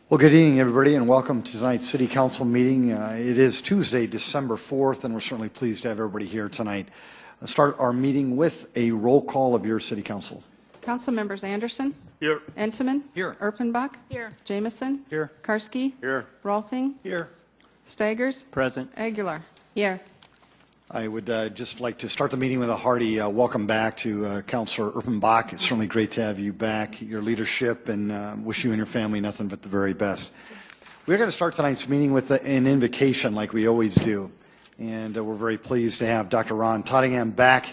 Well, good evening, everybody, and welcome to tonight's City Council meeting. It is Tuesday, December 4th, and we're certainly pleased to have everybody here tonight. Let's start our meeting with a roll call of your City Council. Council members Anderson. Here. Entenmann. Here. Erpenbach. Here. Jamison. Here. Karski. Here. Rolfing. Here. Staggers. Present. Aguilar. Here. I would just like to start the meeting with a hearty welcome back to Councilor Erpenbach. It's certainly great to have you back, your leadership, and wish you and your family nothing but the very best. We're going to start tonight's meeting with an invocation like we always do. And we're very pleased to have Dr. Ron Tottingham back,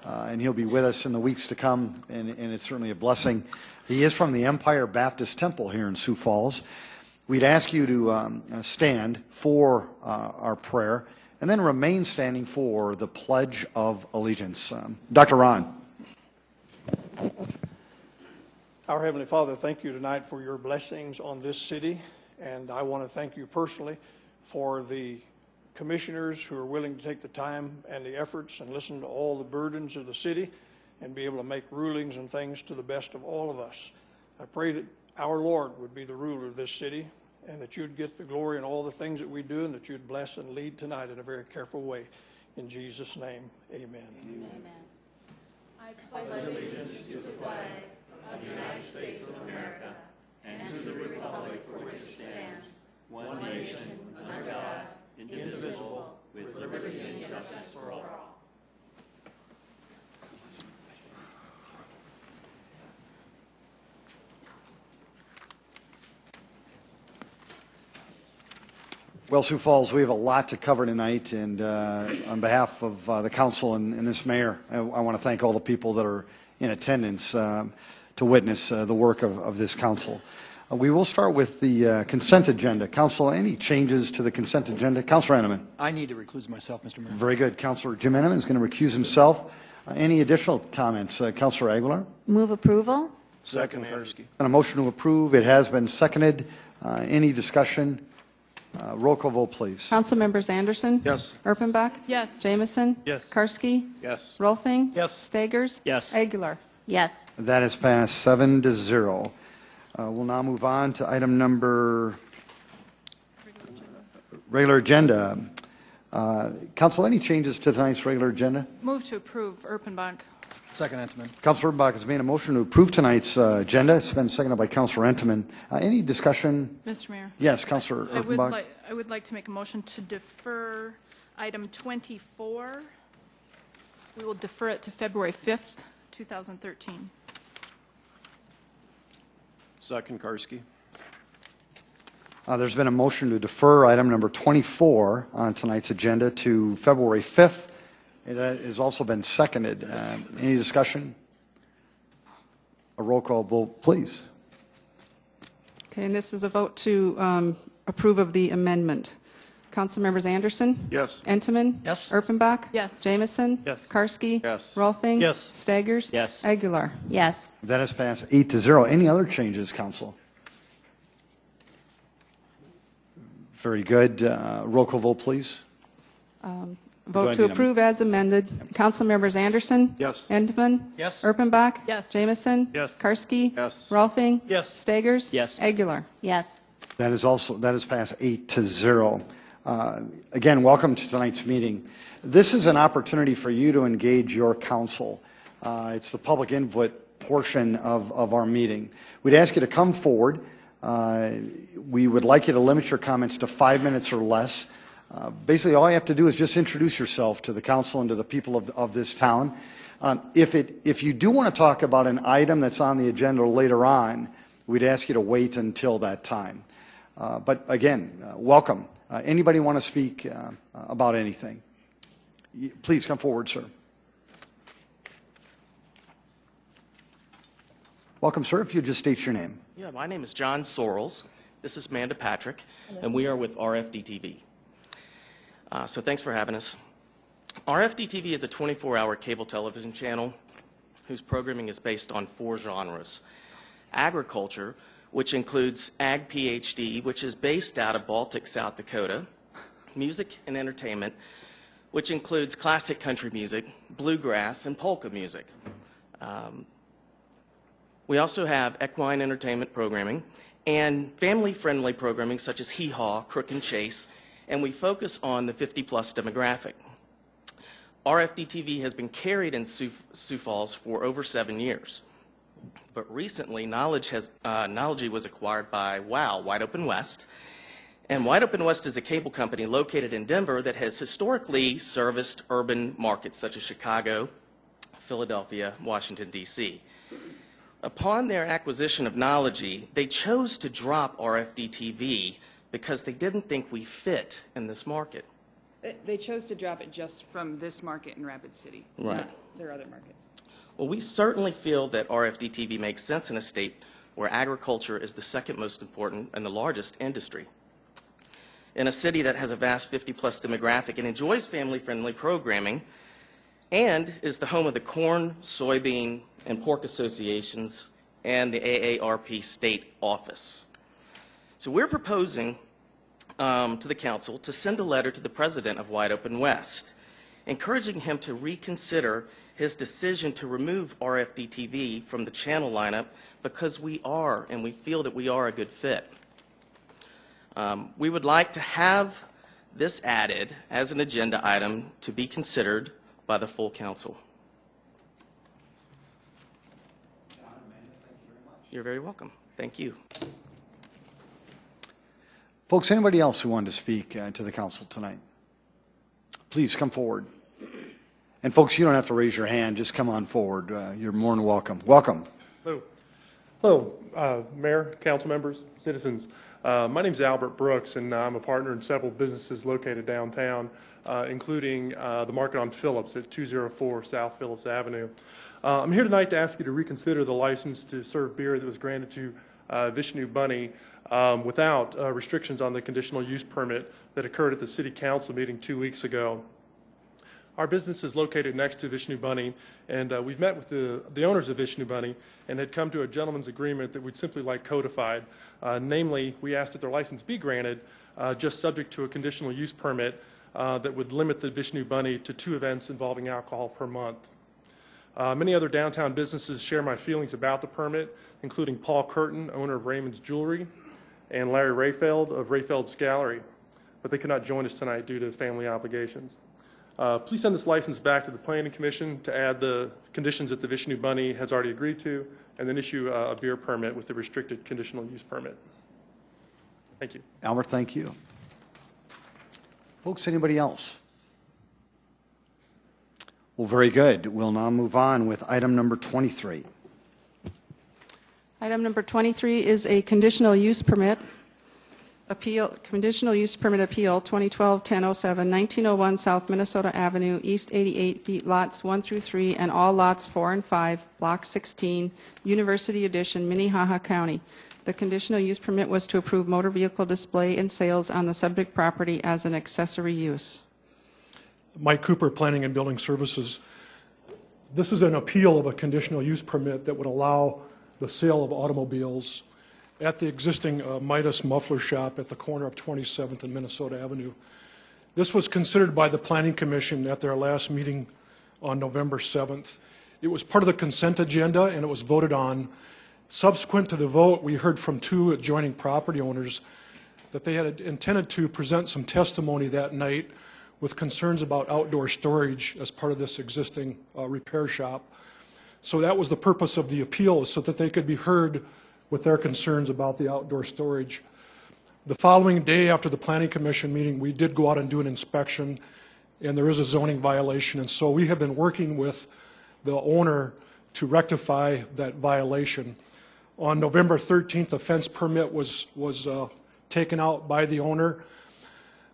and he'll be with us in the weeks to come, and it's certainly a blessing. He is from the Empire Baptist Temple here in Sioux Falls. We'd ask you to stand for our prayer, and then remain standing for the Pledge of Allegiance. Dr. Ron. Our Heavenly Father, thank you tonight for your blessings on this city, and I want to thank you personally for the commissioners who are willing to take the time and the efforts and listen to all the burdens of the city and be able to make rulings and things to the best of all of us. I pray that our Lord would be the ruler of this city, and that you'd get the glory in all the things that we do, and that you'd bless and lead tonight in a very careful way. In Jesus' name, amen. Amen. I pledge allegiance to the flag of the United States of America and to the republic for which it stands, one nation, under God, indivisible, with liberty and justice for all. Well, Sioux Falls, we have a lot to cover tonight, and on behalf of the council and this mayor, I want to thank all the people that are in attendance to witness the work of this council. We will start with the consent agenda. Council, any changes to the consent agenda? Councilor Entenmann. I need to recuse myself, Mr. Mayor. Very good. Councilor Jim Entenmann is going to recuse himself. Any additional comments? Councilor Aguilar? Move approval. Second, Karski. On a motion to approve, it has been seconded. Any discussion? Roll call vote, please. Council members Anderson. Yes. Erpenbach. Yes. Jamison. Yes. Karski. Yes. Rolfing. Yes. Staggers. Yes. Aguilar. Yes. That is passed 7-0. We'll now move on to item number regular agenda. Council, any changes to tonight's regular agenda? Move to approve, Erpenbach. Second, Entenmann. Councilor Erpenbach has made a motion to approve tonight's agenda. It's been seconded by Councilor Entenmann. Any discussion? Mr. Mayor. Yes, Councilor Erpenbach. I would like to make a motion to defer item 24. We will defer it to February 5th, 2013. Second, Karski. There's been a motion to defer item number 24 on tonight's agenda to February 5th. It has also been seconded. Any discussion? A roll call vote, please. Okay, and this is a vote to approve of the amendment. Council members Anderson. Yes. Entenmann. Yes. Erpenbach. Yes. Jamison. Yes. Karski. Yes. Rolfing. Yes. Staggers. Yes. Aguilar. Yes. That has passed 8-0. Any other changes, Council? Very good. Roll call vote, please. Vote to approve as amended. Council members Anderson. Yes. Entenmann. Yes. Erpenbach. Yes. Jamison. Yes. Karski. Yes. Rolfing. Yes. Staggers. Yes. Aguilar. Yes. That is passed 8-0. Again, welcome to tonight's meeting. This is an opportunity for you to engage your council. It's the public input portion of our meeting. We'd ask you to come forward. We would like you to limit your comments to 5 minutes or less. Basically, all you have to do is just introduce yourself to the council and to the people of this town. If you do want to talk about an item that's on the agenda later on, we'd ask you to wait until that time. But again, welcome. Anybody want to speak about anything? Please come forward, sir. Welcome, sir. If you just state your name. Yeah, my name is John Sorrells. This is Amanda Patrick, and we are with RFD-TV. So thanks for having us. RFD-TV is a 24-hour cable television channel whose programming is based on 4 genres. Agriculture, which includes Ag PhD, which is based out of Baltic, South Dakota. Music and entertainment, which includes classic country music, bluegrass, and polka music. We also have equine entertainment programming and family-friendly programming such as Hee Haw, Crook and Chase, and we focus on the 50-plus demographic. RFD-TV has been carried in Sioux Falls for over 7 years. But recently, Knowledge was acquired by WOW, Wide Open West. And Wide Open West is a cable company located in Denver that has historically serviced urban markets such as Chicago, Philadelphia, Washington, D.C. Upon their acquisition of Knowledge, they chose to drop RFD-TV because they didn't think we fit in this market. They chose to drop it just from this market in Rapid City, Right. not their other markets. Well, we certainly feel that RFD-TV makes sense in a state where agriculture is the second most important and the largest industry. In a city that has a vast 50-plus demographic and enjoys family-friendly programming and is the home of the corn, soybean, and pork associations and the AARP state office. So we're proposing to the council to send a letter to the president of Wide Open West, encouraging him to reconsider his decision to remove RFD-TV from the channel lineup because we feel that we are a good fit. We would like to have this added as an agenda item to be considered by the full council. You're very welcome. Thank you. Folks, anybody else who wanted to speak to the council tonight? Please come forward. And folks, you don't have to raise your hand. Just come on forward. You're more than welcome. Welcome. Hello. Hello, Mayor, council members, citizens. My name is Albert Brooks, and I'm a partner in several businesses located downtown, including the Market on Phillips at 204 South Phillips Avenue. I'm here tonight to ask you to reconsider the license to serve beer that was granted to Vishnu Bunny without restrictions on the conditional use permit that occurred at the City Council meeting 2 weeks ago. Our business is located next to Vishnu Bunny, and we've met with the owners of Vishnu Bunny and had come to a gentleman's agreement that we'd simply like codified. Namely, we asked that their license be granted, just subject to a conditional use permit that would limit the Vishnu Bunny to 2 events involving alcohol per month. Many other downtown businesses share my feelings about the permit, including Paul Curtin, owner of Raymond's Jewelry, and Larry Rayfeld of Rayfeld's Gallery, but they could not join us tonight due to family obligations. Please send this license back to the Planning Commission to add the conditions that the Vishnu Bunny has already agreed to, and then issue a beer permit with the restricted conditional use permit. Thank you. Albert, thank you. Folks, anybody else? Well, very good. We'll now move on with item number 23. Item number 23 is a conditional use permit appeal, conditional use permit appeal 2012-1007, 1901 South Minnesota Avenue, East 88 feet, lots 1 through 3, and all lots 4 and 5, Block 16, University Edition, Minnehaha County. The conditional use permit was to approve motor vehicle display and sales on the subject property as an accessory use. Mike Cooper, Planning and Building Services. This is an appeal of a conditional use permit that would allow the sale of automobiles at the existing Midas Muffler Shop at the corner of 27th and Minnesota Avenue. This was considered by the Planning Commission at their last meeting on November 7th. It was part of the consent agenda and it was voted on. Subsequent to the vote, we heard from 2 adjoining property owners that they had intended to present some testimony that night with concerns about outdoor storage as part of this existing repair shop. So that was the purpose of the appeal, so that they could be heard with their concerns about the outdoor storage. The following day after the Planning Commission meeting, we did go out and do an inspection, and there is a zoning violation. And so we have been working with the owner to rectify that violation. On November 13th, a fence permit was taken out by the owner.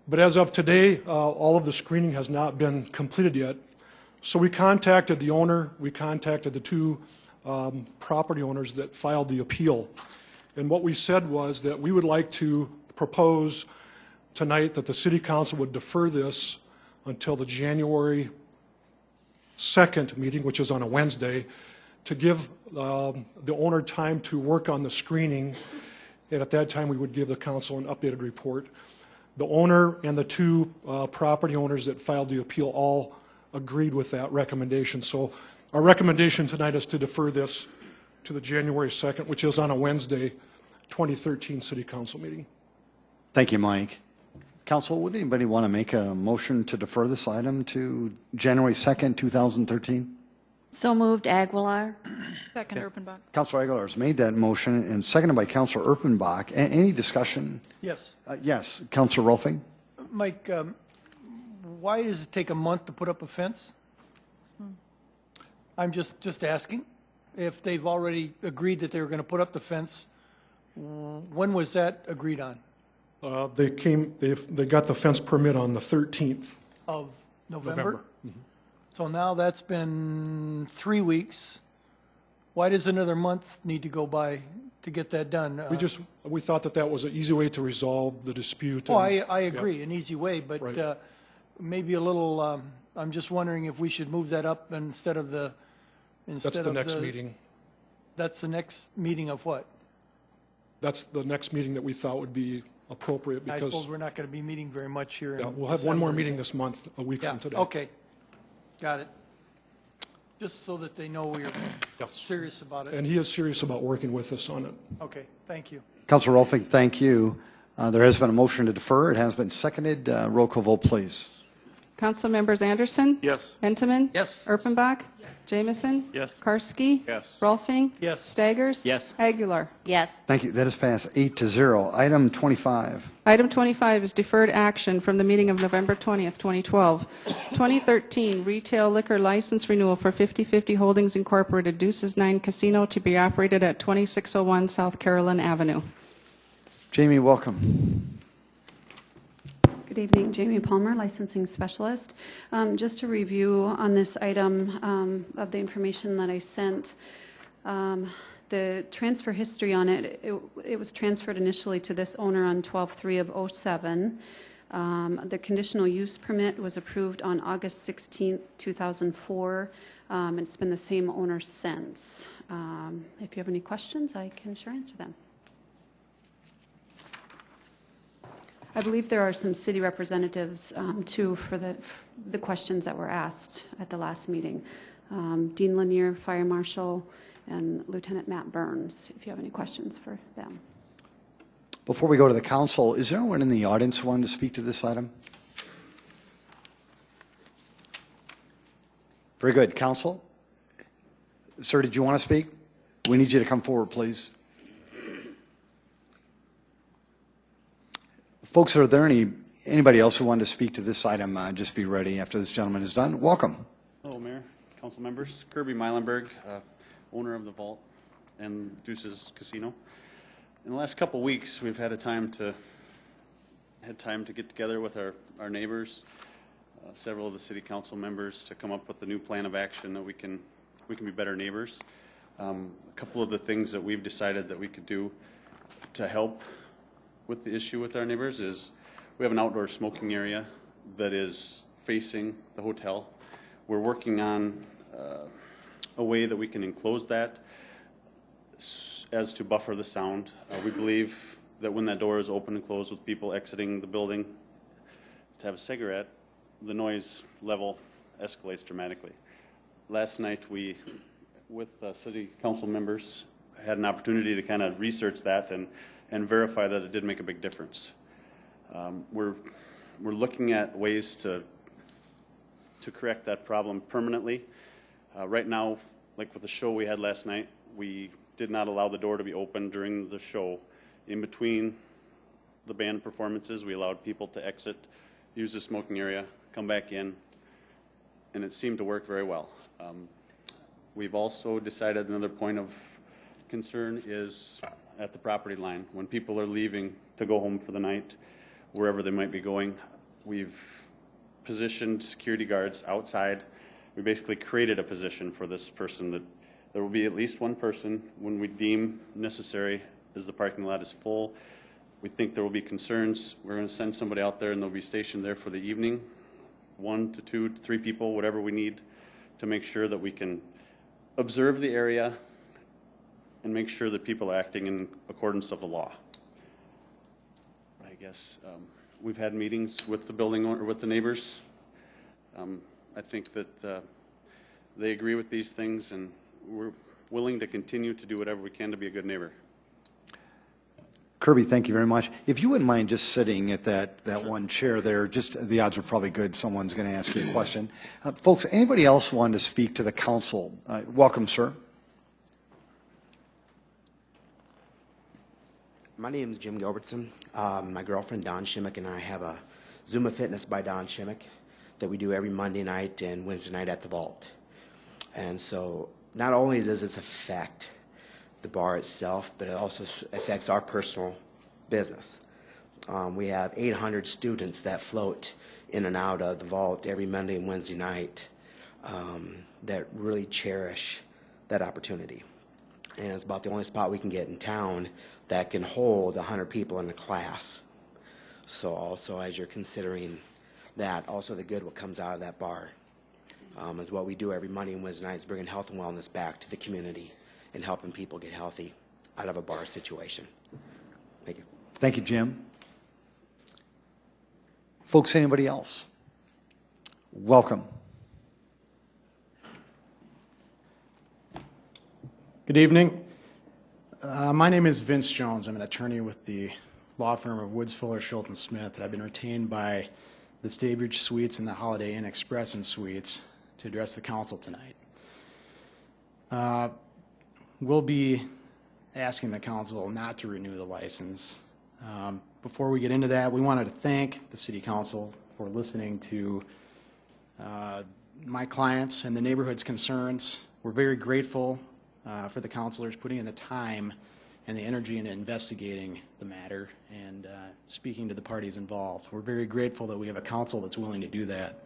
But as of today, all of the screening has not been completed yet. So we contacted the owner, we contacted the 2 property owners that filed the appeal. And what we said was that we would like to propose tonight that the City Council would defer this until the January 2nd meeting, which is on a Wednesday, to give the owner time to work on the screening. And at that time, we would give the council an updated report. The owner and the 2 property owners that filed the appeal all agreed with that recommendation. So our recommendation tonight is to defer this to the January 2nd, which is on a Wednesday, 2013 City Council meeting. Thank you, Mike. Council, would anybody want to make a motion to defer this item to January 2nd, 2013? So moved, Aguilar. Second, Erpenbach. Councilor Aguilar has made that motion and seconded by Councilor Erpenbach. Any discussion? Yes. Yes, Councilor Rolfing? Mike, why does it take a month to put up a fence? I'm just asking. If they've already agreed that they were going to put up the fence, when was that agreed on? They got the fence permit on the 13th. Of November? November. So now that's been 3 weeks. Why does another month need to go by to get that done? We thought that was an easy way to resolve the dispute. Oh, and- I agree, an easy way, but Right. Maybe a little, I'm just wondering if we should move that up instead of the, That's the next meeting. That's the next meeting of what? That's the next meeting that we thought would be appropriate I because suppose we're not going to be meeting very much here. yeah, in we'll have one more December. meeting this month, a week Yeah, from today. okay. Got it. Just so that they know we're serious about it. And he is serious about working with us on it. Okay, thank you. Councilor Rolfing, thank you. There has been a motion to defer. It has been seconded. Roll call vote, please. Council members Anderson? Yes. Entenmann? Yes. Erpenbach? Jamison? Yes. Karski? Yes. Rolfing? Yes. Staggers? Yes. Aguilar? Yes. Thank you. That is passed 8-0. Item 25. Item 25 is deferred action from the meeting of November 20th, 2012. 2013 retail liquor license renewal for 50/50 Holdings Incorporated, Deuces 9 Casino, to be operated at 2601 South Carolyn Avenue. Jamie, welcome. Good evening, Jamie Palmer, licensing specialist. Just to review on this item of the information that I sent, the transfer history on it, it was transferred initially to this owner on 12/3 of '07. The conditional use permit was approved on August 16th, 2004. And it's been the same owner since. If you have any questions, I can sure answer them. I believe there are some city representatives, too, for the questions that were asked at the last meeting. Dean Lanier, Fire Marshal, and Lieutenant Matt Burns, if you have any questions for them. Before we go to the council, is there anyone in the audience who wanted to speak to this item? Very good. Council? Sir, did you want to speak? We need you to come forward, please. Folks, are there anybody else who wanted to speak to this item? Just be ready after this gentleman is done. Welcome. Hello, Mayor, council members. Kirby Meilenberg, owner of the Vault and Deuces Casino. In the last couple of weeks, we've had time to get together with our neighbors, several of the city council members, to come up with a new plan of action that we can be better neighbors. A couple of the things that we've decided that we could do to help with the issue with our neighbors is we have an outdoor smoking area that is facing the hotel. We're working on a way that we can enclose that as to buffer the sound. We believe that when that door is open and closed with people exiting the building to have a cigarette, the noise level escalates dramatically. Last night we, with city council members, had an opportunity to kind of research that and verify that it did make a big difference. We're looking at ways to correct that problem permanently. Right now, like with the show we had last night, we did not allow the door to be open during the show. In between the band performances, we allowed people to exit, use the smoking area, come back in, and it seemed to work very well. We've also decided another point of concern is at the property line. When people are leaving to go home for the night, wherever they might be going, we've positioned security guards outside. We basically created a position for this person that there will be at least one person when we deem necessary as the parking lot is full. We think there will be concerns. We're going to send somebody out there and they'll be stationed there for the evening, 1 to 2 to 3 people, whatever we need to make sure that we can observe the area and make sure that people are acting in accordance of the law. I guess we've had meetings with the building owner, with the neighbors. I think that they agree with these things, and we're willing to continue to do whatever we can to be a good neighbor. Kirby, thank you very much. If you wouldn't mind just sitting at that one chair there, just the odds are probably good someone's going to ask you a question. Folks, anybody else want to speak to the council? Welcome, sir. My name is Jim Gilbertson. My girlfriend Don Shimmick and I have a Zuma Fitness by Don Shimmick that we do every Monday night and Wednesday night at the Vault. And so not only does this affect the bar itself, but it also affects our personal business. We have 800 students that float in and out of the Vault every Monday and Wednesday night that really cherish that opportunity. And it's about the only spot we can get in town that can hold 100 people in a class. So also, as you're considering that, also the good what comes out of that bar is what we do every Monday and Wednesday nights, bringing health and wellness back to the community and helping people get healthy out of a bar situation. Thank you. Thank you, Jim. Folks, anybody else? Welcome. Good evening. My name is Vince Jones. I'm an attorney with the law firm of Woods, Fuller, Schultz & Smith. I've been retained by the Staybridge Suites and the Holiday Inn Express and Suites to address the council tonight. We'll be asking the council not to renew the license. Before we get into that, we wanted to thank the City Council for listening to my clients and the neighborhood's concerns. We're very grateful for the councilors putting in the time and the energy into investigating the matter and speaking to the parties involved. We're very grateful that we have a council that's willing to do that.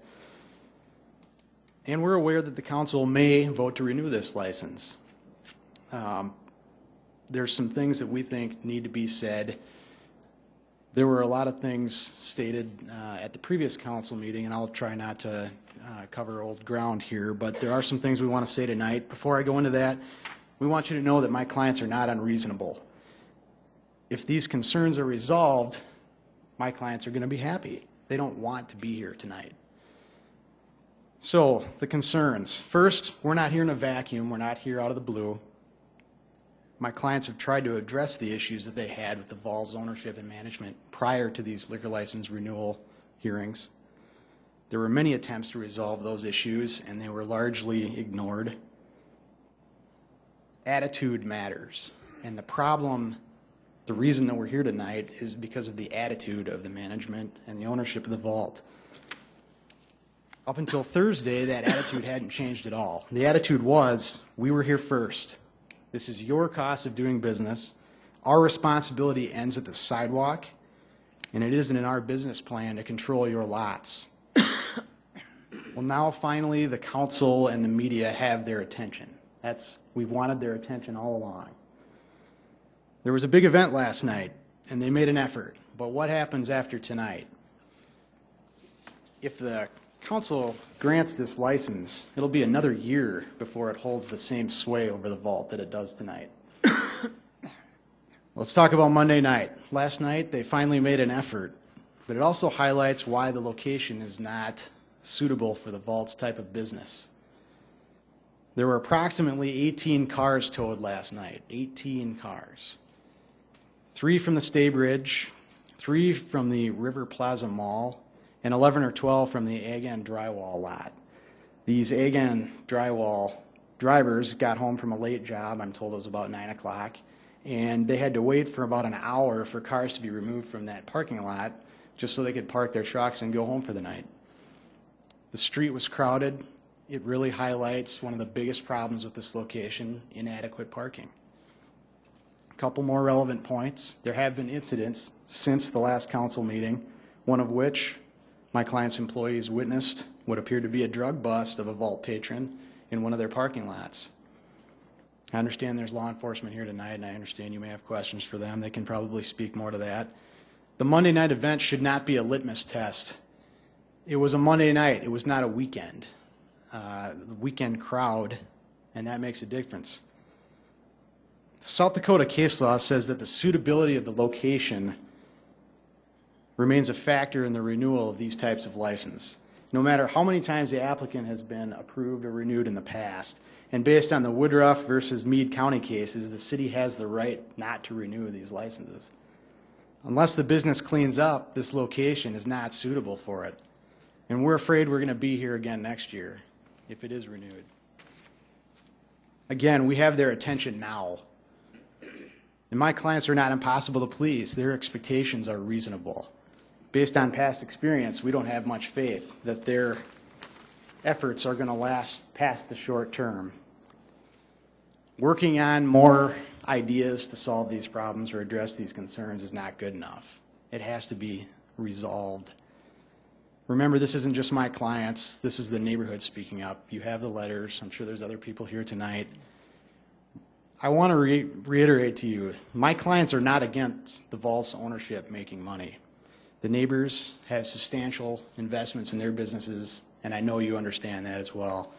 And we're aware that the council may vote to renew this license. There's some things that we think need to be said. There were a lot of things stated at the previous council meeting, and I'll try not to cover old ground here, but there are some things we want to say tonight. Before I go into that, we want you to know that my clients are not unreasonable. If these concerns are resolved, my clients are going to be happy. They don't want to be here tonight. So, the concerns. First, we're not here in a vacuum. We're not here out of the blue. My clients have tried to address the issues that they had with the Vols ownership and management prior to these liquor license renewal hearings. There were many attempts to resolve those issues, and they were largely ignored. Attitude matters. And the problem, the reason that we're here tonight is because of the attitude of the management and the ownership of the Vault. Up until Thursday, that attitude hadn't changed at all. The attitude was, we were here first. This is your cost of doing business. Our responsibility ends at the sidewalk, and it isn't in our business plan to control your lots. Well, now finally the council and the media have their attention. We've wanted their attention all along. There was a big event last night, and they made an effort. But what happens after tonight? If the council grants this license, it'll be another year before it holds the same sway over the Vault that it does tonight. Let's talk about Monday night. Last night, they finally made an effort, but it also highlights why the location is not suitable for the Vault's type of business. There were approximately 18 cars towed last night, 18 cars. 3 from the Staybridge, 3 from the River Plaza Mall, and 11 or 12 from the Agan Drywall lot. These Agan Drywall drivers got home from a late job, I'm told it was about 9 o'clock, and they had to wait for about an hour for cars to be removed from that parking lot just so they could park their trucks and go home for the night. The street was crowded. It really highlights one of the biggest problems with this location, inadequate parking. A couple more relevant points. There have been incidents since the last council meeting, one of which my client's employees witnessed what appeared to be a drug bust of a Vault patron in one of their parking lots. I understand there's law enforcement here tonight, and I understand you may have questions for them. They can probably speak more to that. The Monday night event should not be a litmus test. It was a Monday night. It was not a weekend. The weekend crowd, and that makes a difference. The South Dakota case law says that the suitability of the location remains a factor in the renewal of these types of license, no matter how many times the applicant has been approved or renewed in the past. And based on the Woodruff versus Meade County cases, the city has the right not to renew these licenses. Unless the business cleans up, this location is not suitable for it. And we're afraid we're going to be here again next year if it is renewed. Again, we have their attention now. And my clients are not impossible to please. Their expectations are reasonable. Based on past experience, we don't have much faith that their efforts are going to last past the short term. Working on more ideas to solve these problems or address these concerns is not good enough. It has to be resolved. Remember, this isn't just my clients. This is the neighborhood speaking up. You have the letters. I'm sure there's other people here tonight. I want to reiterate to you, my clients are not against the vault's ownership making money. The neighbors have substantial investments in their businesses, and I know you understand that as well.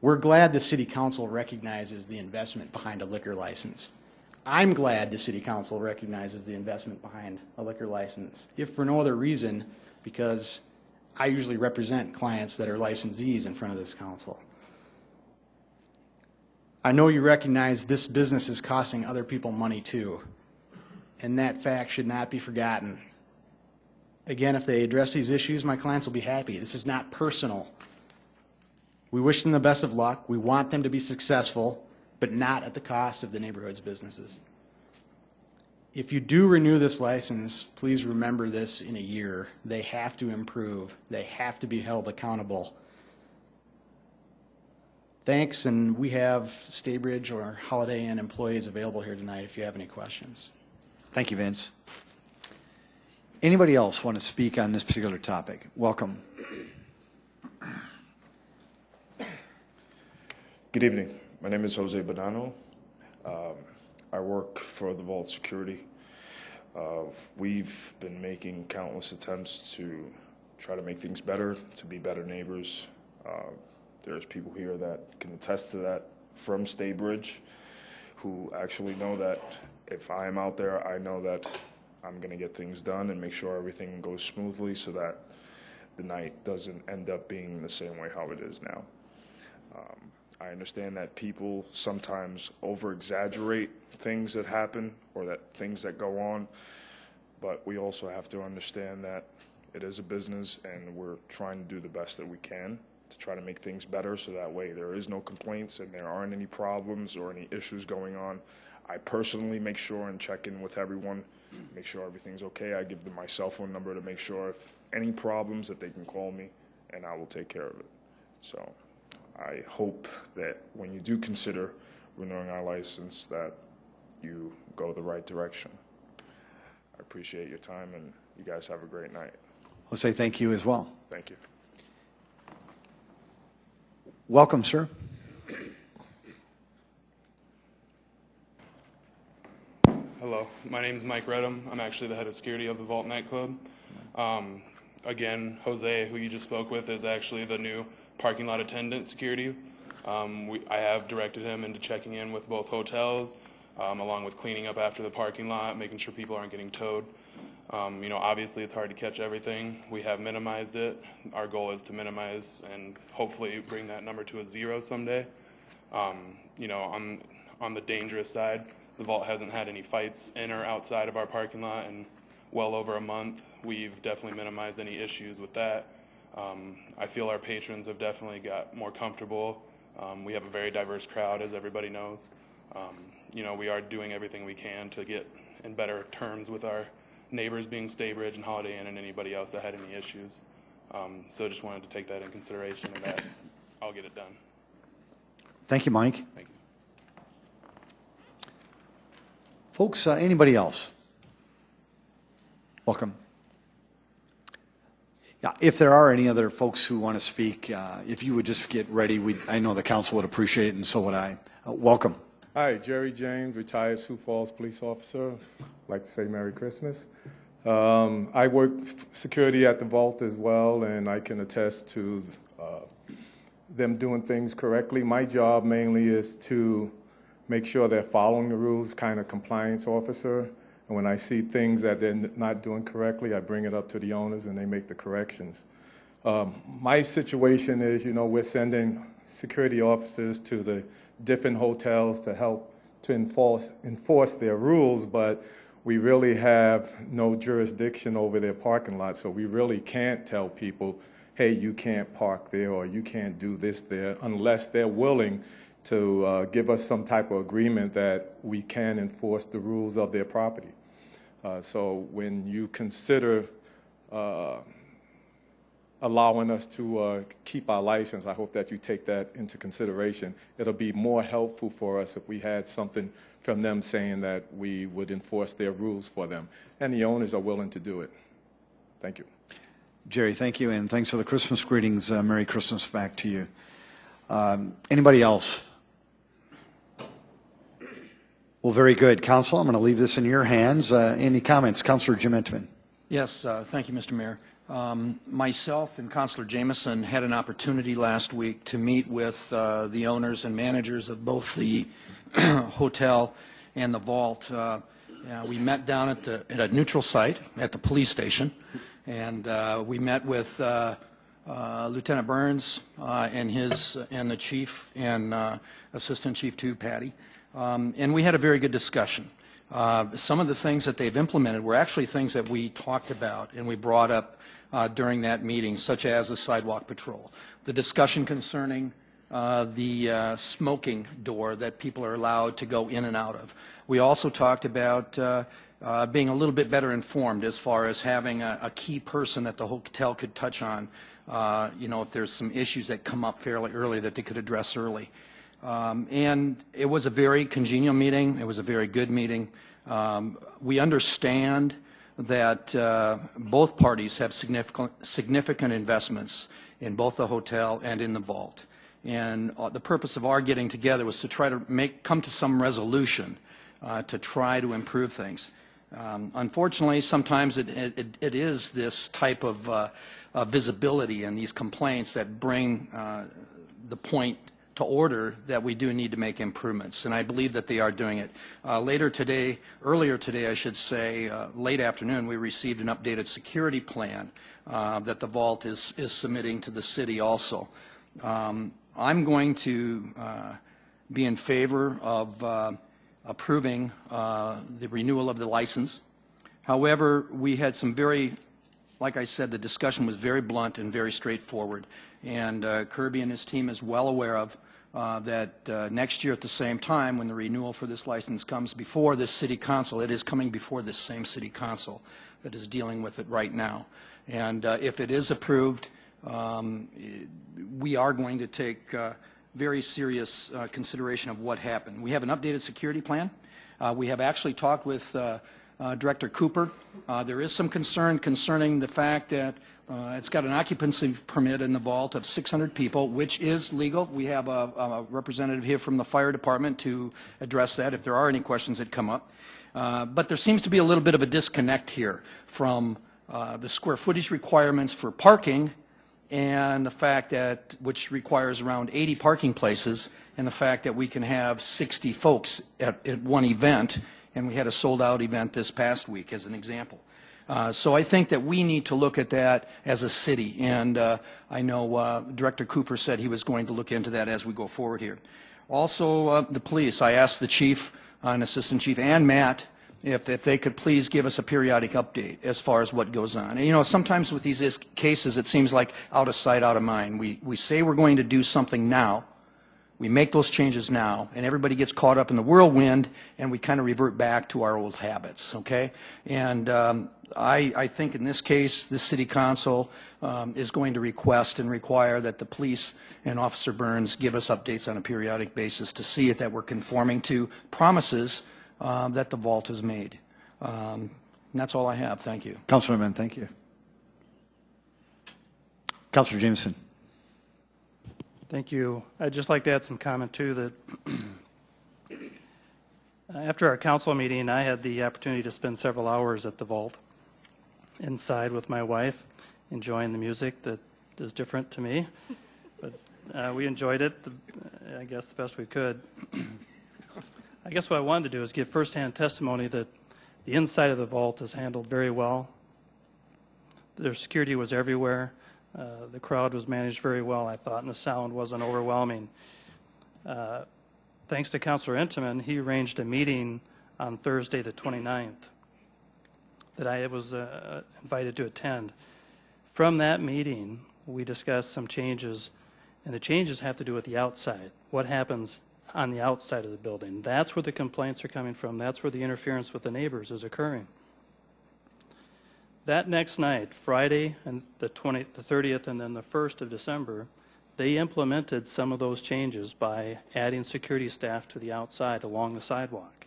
We're glad the City Council recognizes the investment behind a liquor license. I'm glad the City Council recognizes the investment behind a liquor license, if for no other reason, because I usually represent clients that are licensees in front of this council. I know you recognize this business is costing other people money too, and that fact should not be forgotten. Again, if they address these issues, my clients will be happy. This is not personal. We wish them the best of luck. We want them to be successful, but not at the cost of the neighborhood's businesses. If you do renew this license, please remember this in a year. They have to improve. They have to be held accountable. Thanks, and we have Staybridge or Holiday Inn employees available here tonight if you have any questions. Thank you, Vince. Anybody else want to speak on this particular topic? Welcome. Good evening. My name is Jose Badano. I work for the Vault Security. We've been making countless attempts to try to make things better, to be better neighbors. There's people here that can attest to that from Staybridge who actually know that if I am out there, I know that I'm going to get things done and make sure everything goes smoothly so that the night doesn't end up being the same way how it is now. I understand that people sometimes over-exaggerate things that happen or that things that go on, but we also have to understand that it is a business and we're trying to do the best that we can to try to make things better so that way there is no complaints and there aren't any problems or any issues going on. I personally make sure and check in with everyone, make sure everything's okay. I give them my cell phone number to make sure if any problems that they can call me and I will take care of it. So I hope that when you do consider renewing our license that you go the right direction. I appreciate your time and you guys have a great night. I'll say thank you as well. Thank you. Welcome, sir. Hello, my name is Mike Redham. I'm actually the head of security of the Vault nightclub. Again, Jose, who you just spoke with, is actually the new parking lot attendant security. I have directed him into checking in with both hotels, along with cleaning up after the parking lot, making sure people aren't getting towed. Obviously it's hard to catch everything. We have minimized it. Our goal is to minimize and hopefully bring that number to a 0 someday. On the dangerous side, the Vault hasn't had any fights in or outside of our parking lot in well over a month. We've definitely minimized any issues with that. I feel our patrons have definitely got more comfortable. We have a very diverse crowd, as everybody knows. We are doing everything we can to get in better terms with our neighbors, being Staybridge and Holiday Inn and anybody else that had any issues. So just wanted to take that in consideration and that I'll get it done. Thank you, Mike. Thank you. Folks, anybody else? Welcome. Yeah, if there are any other folks who want to speak, if you would just get ready, I know the council would appreciate it, and so would I. Welcome. Hi, Jerry James, retired Sioux Falls police officer. I'd like to say Merry Christmas. I work security at the Vault as well, and I can attest to them doing things correctly. My job mainly is to make sure they're following the rules, kind of compliance officer. And when I see things that they're not doing correctly, I bring it up to the owners and they make the corrections. My situation is, we're sending security officers to the different hotels to help to enforce their rules, but we really have no jurisdiction over their parking lot, so we really can't tell people, hey, you can't park there or you can't do this there, unless they're willing to give us some type of agreement that we can enforce the rules of their property. So when you consider allowing us to keep our license, I hope that you take that into consideration. It'll be more helpful for us if we had something from them saying that we would enforce their rules for them. And the owners are willing to do it. Thank you. Jerry, thank you, and thanks for the Christmas greetings. Merry Christmas back to you. Anybody else? Well, very good. Council, I'm going to leave this in your hands. Any comments? Councilor Jim Entman. Yes, thank you, Mr. Mayor. Myself and Councilor Jameson had an opportunity last week to meet with the owners and managers of both the hotel and the vault. We met down at a neutral site at the police station, and we met with Lieutenant Burns and the chief and Assistant Chief 2, Patty, and we had a very good discussion. Some of the things that they've implemented were actually things that we talked about and we brought up during that meeting, such as the sidewalk patrol, the discussion concerning the smoking door that people are allowed to go in and out of. We also talked about being a little bit better informed as far as having a key person that the hotel could touch on, if there's some issues that come up fairly early that they could address early. And it was a very congenial meeting. It was a very good meeting. We understand that both parties have significant investments in both the hotel and in the vault. And the purpose of our getting together was to try to come to some resolution to try to improve things. Unfortunately, sometimes it is this type of visibility and these complaints that bring the point to order that we do need to make improvements, and I believe that they are doing it. Earlier today, I should say, late afternoon, we received an updated security plan that the vault is submitting to the city also. I'm going to be in favor of approving the renewal of the license. However, we had some like I said, the discussion was very blunt and very straightforward, and Kirby and his team is well aware of that next year at the same time when the renewal for this license comes before this city council, it is coming before this same city council that is dealing with it right now. And if it is approved, we are going to take very serious consideration of what happened. We have an updated security plan. We have actually talked with Director Cooper. There is some concern concerning the fact that it's got an occupancy permit in the vault of 600 people, which is legal. We have a representative here from the fire department to address that if there are any questions that come up. But there seems to be a little bit of a disconnect here from the square footage requirements for parking and the fact that, which requires around 80 parking places, and the fact that we can have 60 folks at one event, and we had a sold-out event this past week as an example. So I think that we need to look at that as a city, and I know Director Cooper said he was going to look into that as we go forward here. Also, the police, I asked the chief and assistant chief and Matt if they could please give us a periodic update as far as what goes on. And, sometimes with these cases it seems like out of sight, out of mind. We say we're going to do something now, we make those changes now, and everybody gets caught up in the whirlwind, and we kind of revert back to our old habits, okay? And I think in this case, the city council is going to request and require that the police and Officer Burns give us updates on a periodic basis to see if that we're conforming to promises that the vault has made. And that's all I have. Thank you. Councilman, thank you. Councilor Jameson. Thank you. I'd just like to add some comment too that after our council meeting, I had the opportunity to spend several hours at the vault inside with my wife, enjoying the music that is different to me. But we enjoyed it, I guess, the best we could. I guess what I wanted to do is give firsthand testimony that the inside of the vault is handled very well. Their security was everywhere. The crowd was managed very well, I thought, and the sound wasn't overwhelming. Thanks to Councilor Intamin, he arranged a meeting on Thursday the 29th that I was invited to attend. From that meeting, we discussed some changes, and the changes have to do with the outside. What happens on the outside of the building? That's where the complaints are coming from. That's where the interference with the neighbors is occurring. That next night, Friday and the 30th and then the 1st of December, they implemented some of those changes by adding security staff to the outside along the sidewalk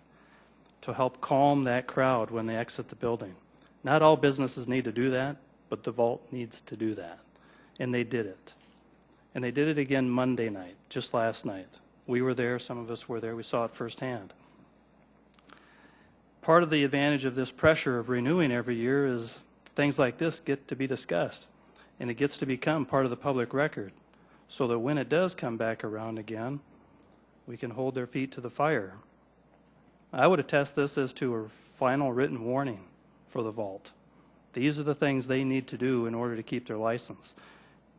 to help calm that crowd when they exit the building. Not all businesses need to do that, but the vault needs to do that. And they did it. And they did it again Monday night, just last night. We were there, some of us were there, we saw it firsthand. Part of the advantage of this pressure of renewing every year is things like this get to be discussed, and it gets to become part of the public record, so that when it does come back around again, we can hold their feet to the fire. I would attest this as to a final written warning for the vault. These are the things they need to do in order to keep their license.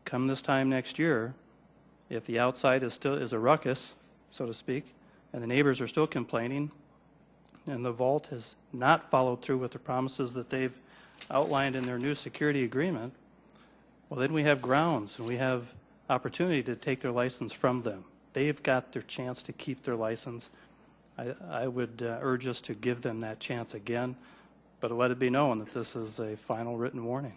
Come this time next year, if the outside is a ruckus, so to speak, and the neighbors are still complaining, and the vault has not followed through with the promises that they've outlined in their new security agreement, well, then we have grounds and we have opportunity to take their license from them. They've got their chance to keep their license. I would urge us to give them that chance again, but let it be known that this is a final written warning.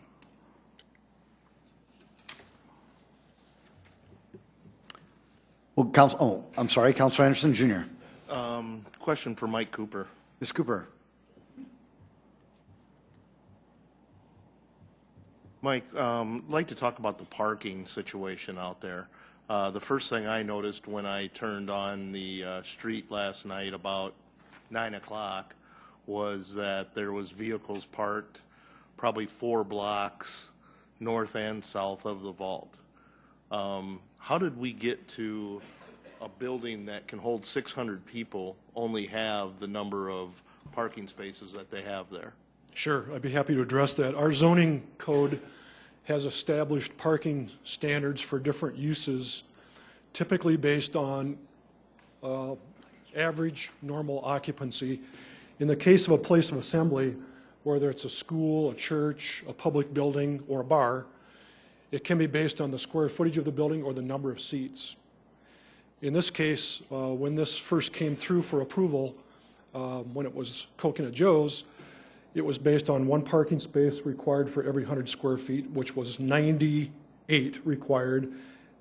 Well, I'm sorry, Councilor Anderson Jr. Question for Mike Cooper. Ms. Cooper. Mike, I'd like to talk about the parking situation out there. The first thing I noticed when I turned on the street last night about 9 o'clock was that there was vehicles parked probably 4 blocks north and south of the vault. How did we get to a building that can hold 600 people only have the number of parking spaces that they have there? Sure, I'd be happy to address that. Our zoning code has established parking standards for different uses, typically based on average normal occupancy. In the case of a place of assembly, whether it's a school, a church, a public building, or a bar, it can be based on the square footage of the building or the number of seats. In this case, when this first came through for approval, when it was Coconut Joe's, it was based on 1 parking space required for every 100 square feet, which was 98 required.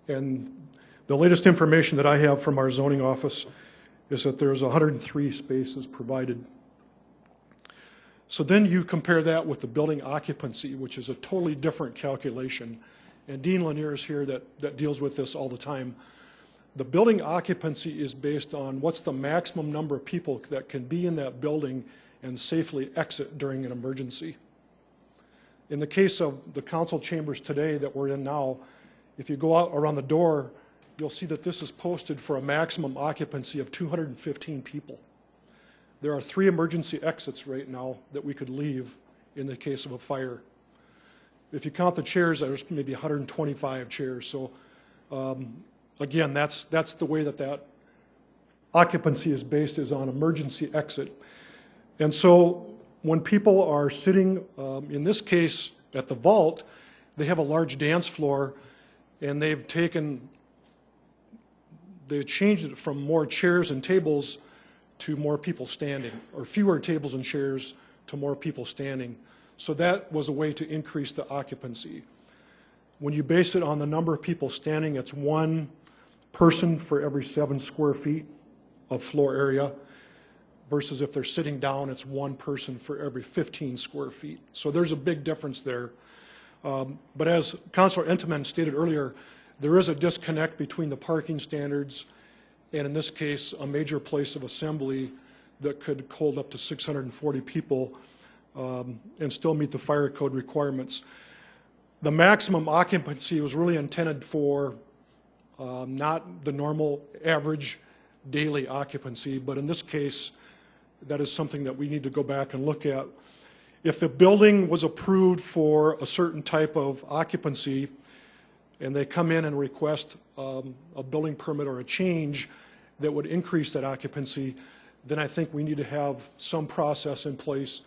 And the latest information that I have from our zoning office is that there's 103 spaces provided. So then you compare that with the building occupancy, which is a totally different calculation. And Dean Lanier is here that deals with this all the time. The building occupancy is based on what's the maximum number of people that can be in that building and safely exit during an emergency. In the case of the council chambers today that we're in now, if you go out around the door, you'll see that this is posted for a maximum occupancy of 215 people. There are 3 emergency exits right now that we could leave in the case of a fire. If you count the chairs, there's maybe 125 chairs. So again, that's the way that occupancy is based, is on emergency exit. And so when people are sitting, in this case at the vault, they have a large dance floor, and they've changed it from more chairs and tables to more people standing, or fewer tables and chairs to more people standing. So that was a way to increase the occupancy. When you base it on the number of people standing, it's 1 person for every 7 square feet of floor area, versus if they're sitting down, it's 1 person for every 15 square feet. So there's a big difference there. But as Councilor Entenmann stated earlier, there is a disconnect between the parking standards and, in this case, a major place of assembly that could hold up to 640 people and still meet the fire code requirements. The maximum occupancy was really intended for not the normal average daily occupancy, but in this case, that is something that we need to go back and look at. If a building was approved for a certain type of occupancy and they come in and request a building permit or a change that would increase that occupancy, then I think we need to have some process in place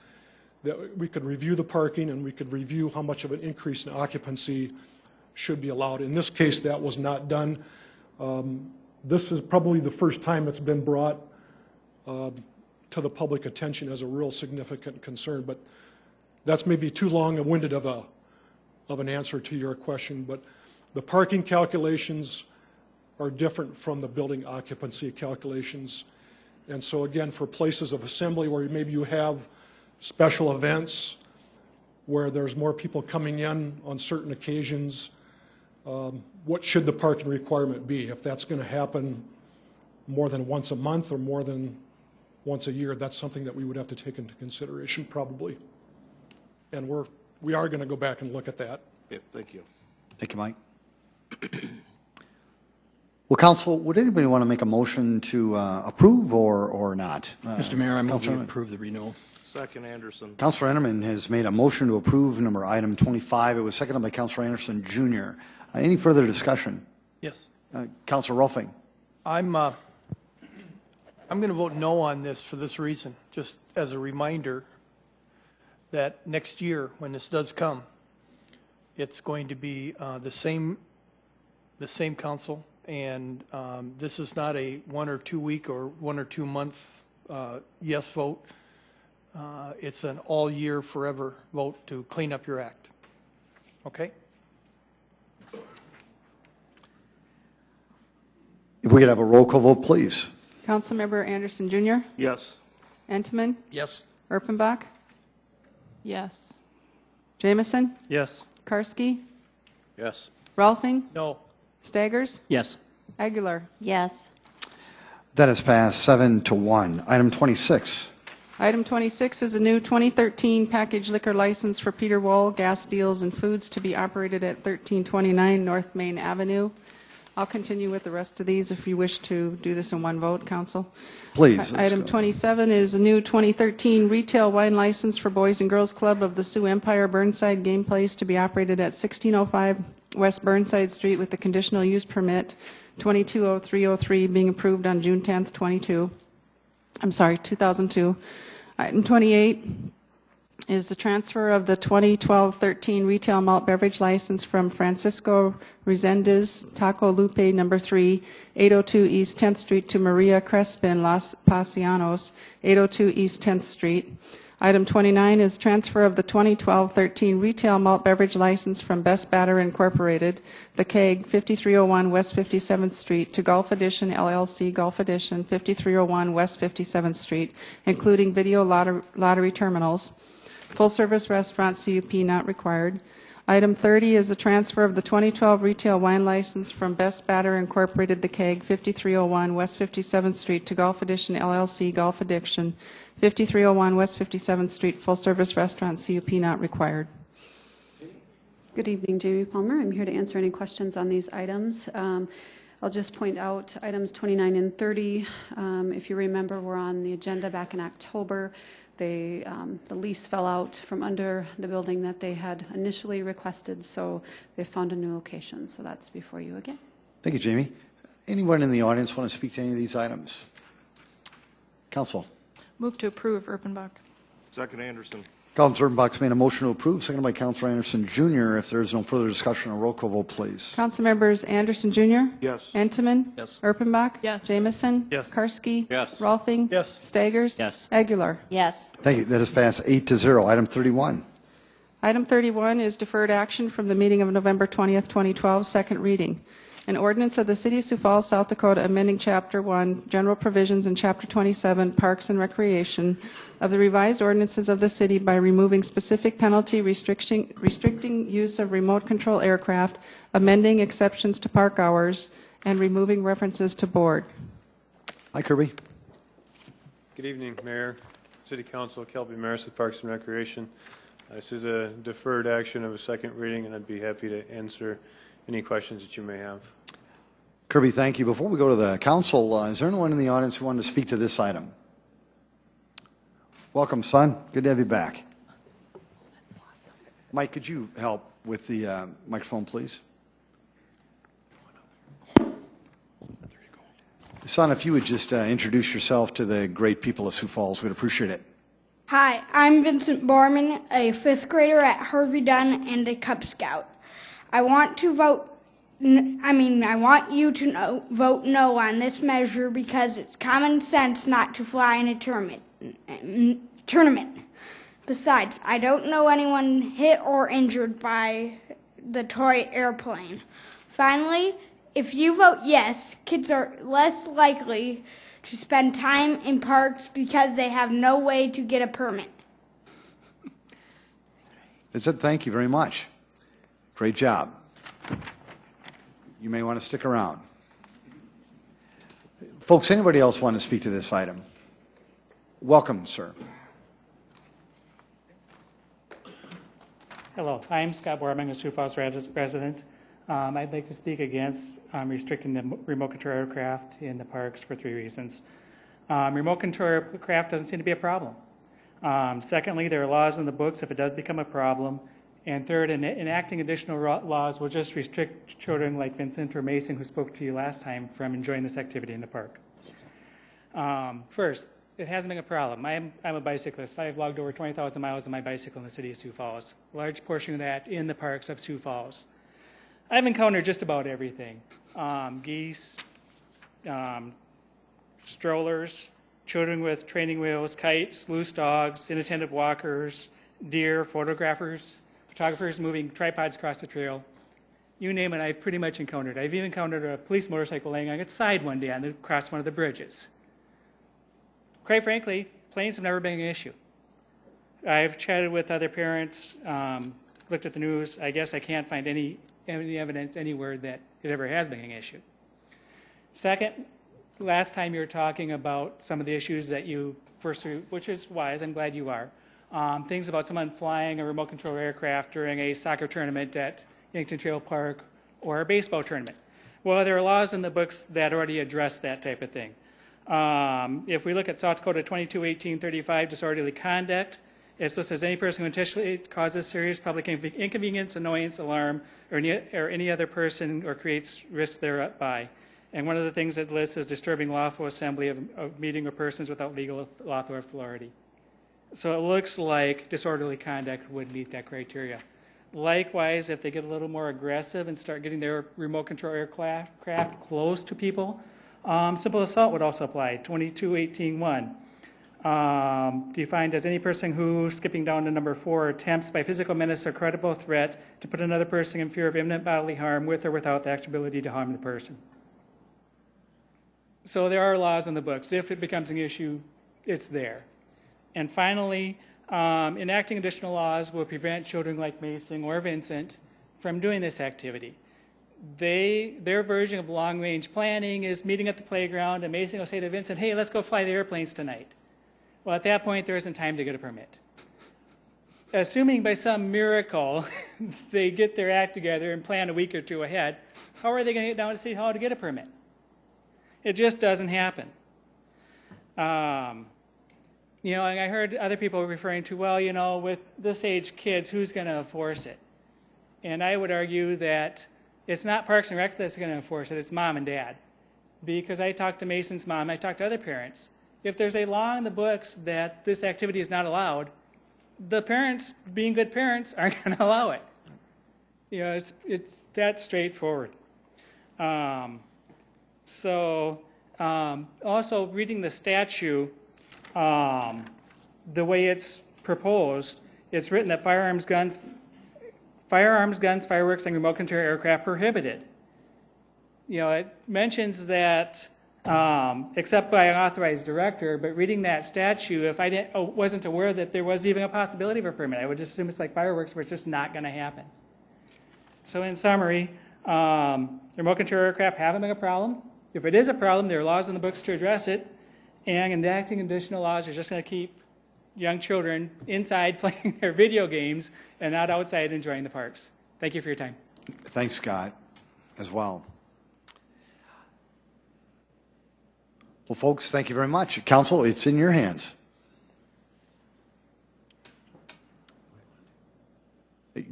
that we could review the parking and we could review how much of an increase in occupancy should be allowed. In this case, that was not done. This is probably the first time it's been brought to the public attention as a real significant concern, but that's maybe too long-winded of an answer to your question. But the parking calculations are different from the building occupancy calculations. And so again, for places of assembly where maybe you have special events where there's more people coming in on certain occasions, what should the parking requirement be? If that's going to happen more than once a month or more than once a year, that's something that we would have to take into consideration probably. And we are going to go back and look at that. Yeah, thank you. Thank you, Mike. Well, Council, would anybody want to make a motion to approve or not? Mr. Mayor, I move we approve the renewal. Second, Anderson. Councilor Enterman has made a motion to approve item 25. It was seconded by Councilor Anderson Jr. Any further discussion? Yes. Councilor Rolfing. I'm going to vote no on this for this reason, just as a reminder that next year, when this does come, it's going to be the same council, and this is not a 1 or 2 week or 1 or 2 month yes vote. It's an all year forever vote to clean up your act. Okay? If we could have a roll call vote, please. Councilmember Anderson Jr.? Yes. Entman? Yes. Erpenbach? Yes. Jamison? Yes. Karski? Yes. Rolfing? No. Staggers? Yes. Aguilar? Yes. That is passed 7-1. Item 26. Item 26 is a new 2013 package liquor license for Peter Wohl Gas Deals and Foods to be operated at 1329 North Main Avenue. I'll continue with the rest of these if you wish to do this in one vote, Council. Please. Item 27 is a new 2013 retail wine license for Boys and Girls Club of the Sioux Empire Burnside Game Place to be operated at 1605 West Burnside Street with the conditional use permit 220303 being approved on June 10th, 2002. Item 28 is the transfer of the 2012-13 retail malt beverage license from Francisco Resendez Taco Lupe No. 3, 802 East 10th Street to Maria Crespin Los Paseanos, 802 East 10th Street. Item 29 is transfer of the 2012-13 retail malt beverage license from Best Batter Incorporated, The Keg, 5301 West 57th Street, to Golf Edition LLC Golf Edition, 5301 West 57th Street, including video lottery terminals. Full-service restaurant CUP not required. Item 30 is a transfer of the 2012 retail wine license from Best Batter Incorporated, The Keg, 5301 West 57th Street, to Golf Edition LLC Golf Edition, 5301 West 57th Street, full-service restaurant CUP not required. Good evening, Jamie Palmer. I'm here to answer any questions on these items. I'll just point out items 29 and 30. If you remember, were on the agenda back in October. The lease fell out from under the building that they had initially requested, so they found a new location. So that's before you again. Thank you, Jamie. Anyone in the audience want to speak to any of these items? Council. Move to approve, Erpenbach. Second, Anderson. Councilor Erpenbach's made a motion to approve, seconded by Councilor Anderson Jr. If there is no further discussion, a roll call vote, please. Councilmembers Anderson Jr.? Yes. Entman? Yes. Erpenbach? Yes. Jamison? Yes. Karski? Yes. Rolfing? Yes. Staggers? Yes. Aguilar? Yes. Thank you. That is passed 8-0. Item 31. Item 31 is deferred action from the meeting of November 20th, 2012, second reading. An ordinance of the City of Sioux Falls, South Dakota, amending Chapter 1, General Provisions, and Chapter 27, Parks and Recreation of the revised ordinances of the city by removing specific penalty restricting use of remote control aircraft, amending exceptions to park hours, and removing references to board. Hi, Kirby. Good evening, Mayor, City Council, Kelby Maris with Parks and Recreation. This is a deferred action of a second reading, and I'd be happy to answer any questions that you may have. Kirby, thank you. Before we go to the council, is there anyone in the audience who wanted to speak to this item? Welcome, son. Good to have you back. Awesome. Mike, could you help with the microphone, please? Son, if you would just introduce yourself to the great people of Sioux Falls, we'd appreciate it. Hi, I'm Vincent Borman, a 5th grader at Harvey Dunn and a Cub Scout. I want you to vote no on this measure because it's common sense not to fly in a tournament. Besides, I don't know anyone hit or injured by the toy airplane. Finally, if you vote yes, kids are less likely to spend time in parks because they have no way to get a permit. Vincent, thank you very much. Great job. You may want to stick around. Folks, anybody else want to speak to this item? Welcome, sir. Hello, I'm Scott Borman, a Sioux Falls resident. I'd like to speak against restricting the remote control aircraft in the parks for 3 reasons. Remote control aircraft doesn't seem to be a problem. Secondly, there are laws in the books if it does become a problem. And third, enacting additional laws will just restrict children like Vincent or Mason, who spoke to you last time, from enjoying this activity in the park. First, it hasn't been a problem. I'm a bicyclist. I've logged over 20,000 miles on my bicycle in the city of Sioux Falls, a large portion of that in the parks of Sioux Falls. I've encountered just about everything. Geese, strollers, children with training wheels, kites, loose dogs, inattentive walkers, deer, photographers moving tripods across the trail. You name it, I've pretty much encountered. I've even encountered a police motorcycle laying on its side one day across one of the bridges. Quite frankly, planes have never been an issue. I've chatted with other parents, looked at the news. I guess I can't find any evidence anywhere that it ever has been an issue. Second, last time you were talking about some of the issues that you first, which is wise, I'm glad you are. Things about someone flying a remote control aircraft during a soccer tournament at Yankton Trail Park or a baseball tournament. Well, there are laws in the books that already address that type of thing. If we look at South Dakota 22-1835, disorderly conduct, it's listed as any person who intentionally causes serious public inconvenience, annoyance, alarm, or any other person or creates risk thereby. And one of the things it lists is disturbing lawful assembly of meeting of persons without legal authority. So it looks like disorderly conduct would meet that criteria. Likewise, if they get a little more aggressive and start getting their remote control aircraft close to people, simple assault would also apply, 22-18-1. Defined as any person who, skipping down to number 4, attempts by physical menace or credible threat to put another person in fear of imminent bodily harm with or without the actual ability to harm the person. So there are laws in the books. If it becomes an issue, it's there. And finally, enacting additional laws will prevent children like Mason or Vincent from doing this activity. Their version of long-range planning is meeting at the playground, and Mason will say to Vincent, hey, let's go fly the airplanes tonight. Well, at that point, there isn't time to get a permit. Assuming by some miracle they get their act together and plan a week or two ahead, how are they going to get down to City Hall to get a permit? It just doesn't happen. You know, and I heard other people referring to, well, you know, with this age kids, who's going to enforce it? And I would argue that it's not Parks and Rec that's going to enforce it, it's mom and dad. Because I talked to Mason's mom, I talked to other parents. If there's a law in the books that this activity is not allowed, the parents, being good parents, aren't going to allow it. You know, it's that straightforward. Also reading the statute, the way it's proposed, it's written that firearms, guns, fireworks, and remote control aircraft prohibited. You know, it mentions that except by an authorized director, but reading that statute, if I wasn't aware that there was even a possibility of a permit, I would just assume it's like fireworks where it's just not going to happen. So in summary, remote control aircraft haven't been a problem. If it is a problem, there are laws in the books to address it, and enacting additional laws is just going to keep young children inside playing their video games and not outside enjoying the parks. Thank you for your time. Thanks, Scott, as well. Well, folks, thank you very much. Council, it's in your hands.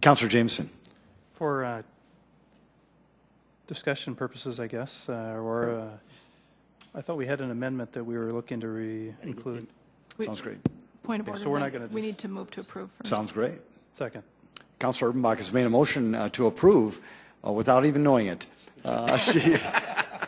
Councilor Jameson. For discussion purposes, I guess, I thought we had an amendment that we were looking to include. Sounds great. Point of Okay, order. so we're not gonna We need to move to approve first. Sounds great. Second. Councilor Urbanbach has made a motion to approve without even knowing it.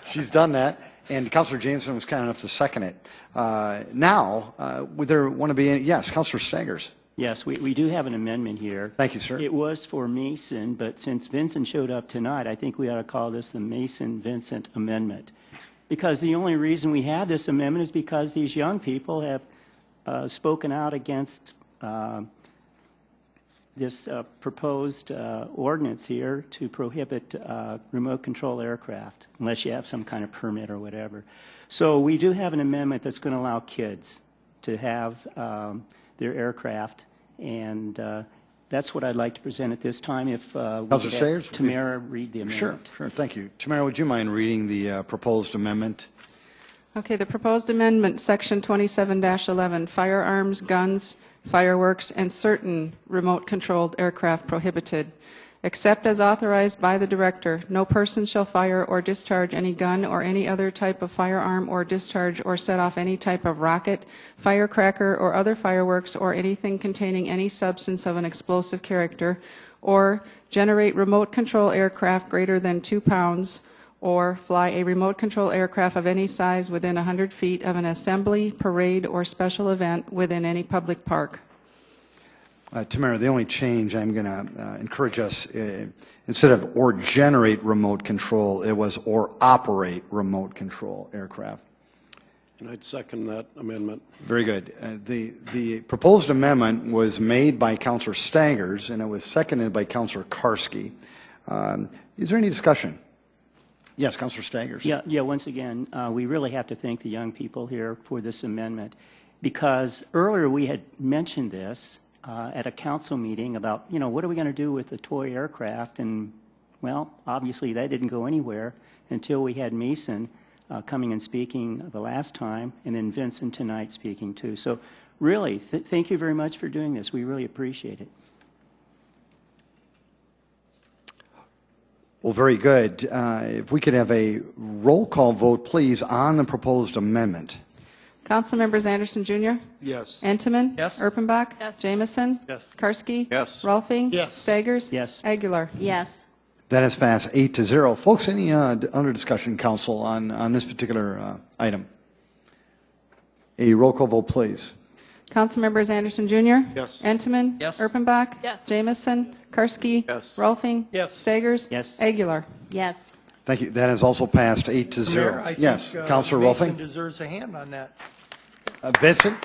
She's done that, and Councilor Jameson was kind enough to second it. Now, would there want to be any? Yes, Councilor Staggers. Yes, we do have an amendment here. Thank you, sir. It was for Mason, but since Vincent showed up tonight, I think we ought to call this the Mason-Vincent Amendment. Because the only reason we have this amendment is because these young people have spoken out against this proposed ordinance here to prohibit remote control aircraft, unless you have some kind of permit or whatever. So we do have an amendment that's going to allow kids to have their aircraft, and that's what I'd like to present at this time. If we Councilor could Sayers, have Tamara read the amendment. Sure, thank you. Tamara, would you mind reading the proposed amendment? Okay, the proposed amendment, Section 27-11, firearms, guns, fireworks, and certain remote-controlled aircraft prohibited. Except as authorized by the Director, no person shall fire or discharge any gun or any other type of firearm or discharge or set off any type of rocket, firecracker, or other fireworks or anything containing any substance of an explosive character, or generate remote control aircraft greater than 2 pounds, or fly a remote control aircraft of any size within 100 feet of an assembly, parade, or special event within any public park. Tamara, the only change I'm going to encourage us, instead of or generate remote control, it was or operate remote control aircraft. And I'd second that amendment. Very good. The proposed amendment was made by Councilor Staggers, and it was seconded by Councilor Karski. Is there any discussion? Yes, Councilor Staggers. Yeah. Once again, we really have to thank the young people here for this amendment, because earlier we had mentioned this at a council meeting about, what are we going to do with the toy aircraft? And, well, obviously that didn't go anywhere until we had Mason coming and speaking the last time, and then Vincent tonight speaking too. So really, thank you very much for doing this. We really appreciate it. Well, very good. If we could have a roll call vote, please, on the proposed amendment. Council members Anderson Jr.? Yes. Entenmann? Yes. Erpenbach? Yes. Jameson? Yes. Karski? Yes. Rolfing? Yes. Staggers? Yes. Aguilar? Yes. That has passed 8-0. Folks, any under discussion, council, on this particular item? A roll call vote, please. Council members Anderson Jr.? Yes. Entenmann? Yes. Erpenbach? Yes. Jameson? Karski? Yes. Rolfing? Yes. Staggers? Yes. Aguilar? Yes. Thank you. That has also passed 8-0. Mayor, I Yes, think Councilor Mason Rolfing. deserves a hand on that. Vincent?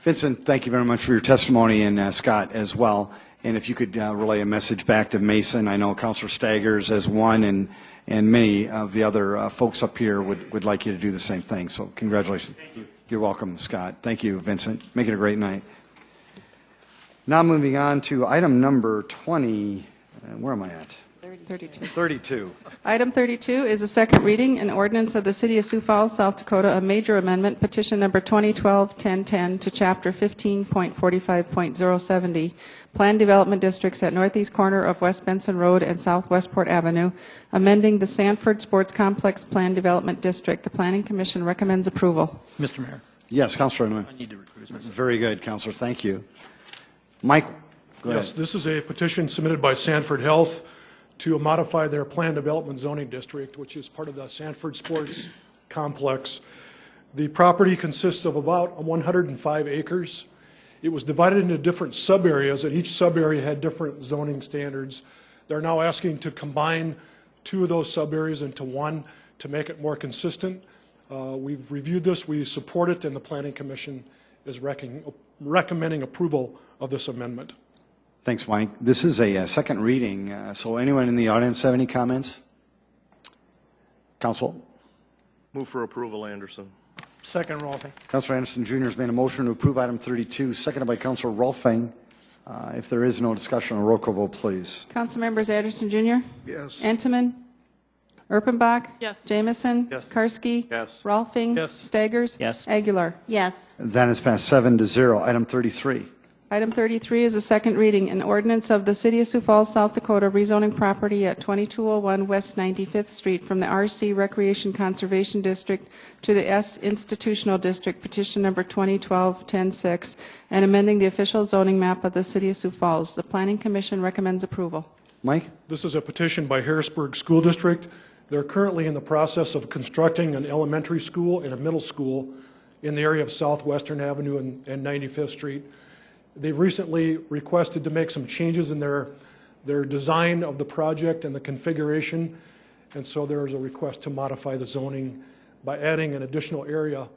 Vincent, thank you very much for your testimony, and Scott as well. And if you could relay a message back to Mason, I know Councilor Staggers as one, and many of the other folks up here would like you to do the same thing. So congratulations. Thank you. You're welcome, Scott. Thank you, Vincent. Make it a great night. Now moving on to item number 20. Where am I at? 32. Item 32 is a second reading, an ordinance of the City of Sioux Falls, South Dakota, a major amendment, petition number 2012-1010 to Chapter 15.45.070, Planned Development Districts at northeast corner of West Benson Road and South Westport Avenue, amending the Sanford Sports Complex Planned Development District. The Planning Commission recommends approval. Mr. Mayor. Yes, Councilor Inman. I need to recuse myself. Very good, Councilor. Thank you. Mike, go ahead. Yes, this is a petition submitted by Sanford Health to modify their planned development zoning district, which is part of the Sanford Sports Complex. The property consists of about 105 acres. It was divided into different sub-areas, and each sub-area had different zoning standards. They're now asking to combine two of those sub-areas into one to make it more consistent. We've reviewed this, we support it, and the Planning Commission is recommending approval of this amendment. Thanks, Mike. This is a second reading, so anyone in the audience have any comments? Council? Move for approval, Anderson. Second, Rolfing. Councilor Anderson Jr. has made a motion to approve item 32, seconded by Councilor Rolfing. If there is no discussion, a roll call vote, please. Council members Anderson Jr.? Yes. Entenmann? Erpenbach? Yes. Jameson? Yes. Karski? Yes. Rolfing? Yes. Staggers? Yes. Aguilar? Yes. That is passed 7-0. Item 33. Item 33 is a second reading, an ordinance of the City of Sioux Falls, South Dakota, rezoning property at 2201 West 95th Street from the RC Recreation Conservation District to the S Institutional District, petition number 2012-10-6, and amending the official zoning map of the City of Sioux Falls. The Planning Commission recommends approval. Mike? This is a petition by Harrisburg School District. They're currently in the process of constructing an elementary school and a middle school in the area of Southwestern Avenue and 95th Street. They've recently requested to make some changes in their design of the project and the configuration, and so there is a request to modify the zoning by adding an additional area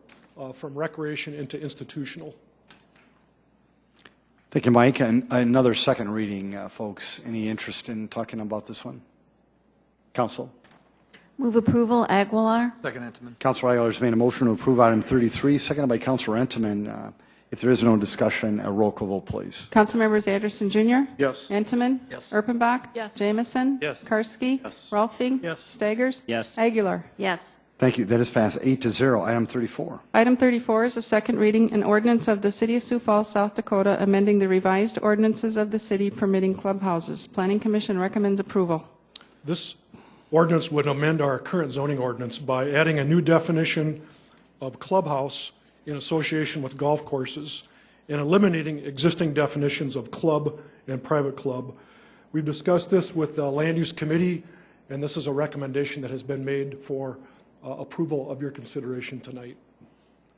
from recreation into institutional. Thank you, Mike. And another second reading, folks. Any interest in talking about this one? Council? Move approval, Aguilar. Second, Entenmann. Councilor Aguilar has made a motion to approve item 33, seconded by Councilor Entenmann. If there is no discussion, a roll call vote, please. Councilmembers Anderson Jr.? Yes. Entenmann? Yes. Erpenbach? Yes. Jamison? Yes. Karski? Yes. Rolfing? Yes. Staggers? Yes. Aguilar? Yes. Thank you. That is passed 8-0. Item 34. Item 34 is a second reading, an ordinance of the City of Sioux Falls, South Dakota, amending the revised ordinances of the city permitting clubhouses. Planning Commission recommends approval. This ordinance would amend our current zoning ordinance by adding a new definition of clubhouse in association with golf courses and eliminating existing definitions of club and private club. We've discussed this with the Land Use Committee, and this is a recommendation that has been made for approval of your consideration tonight.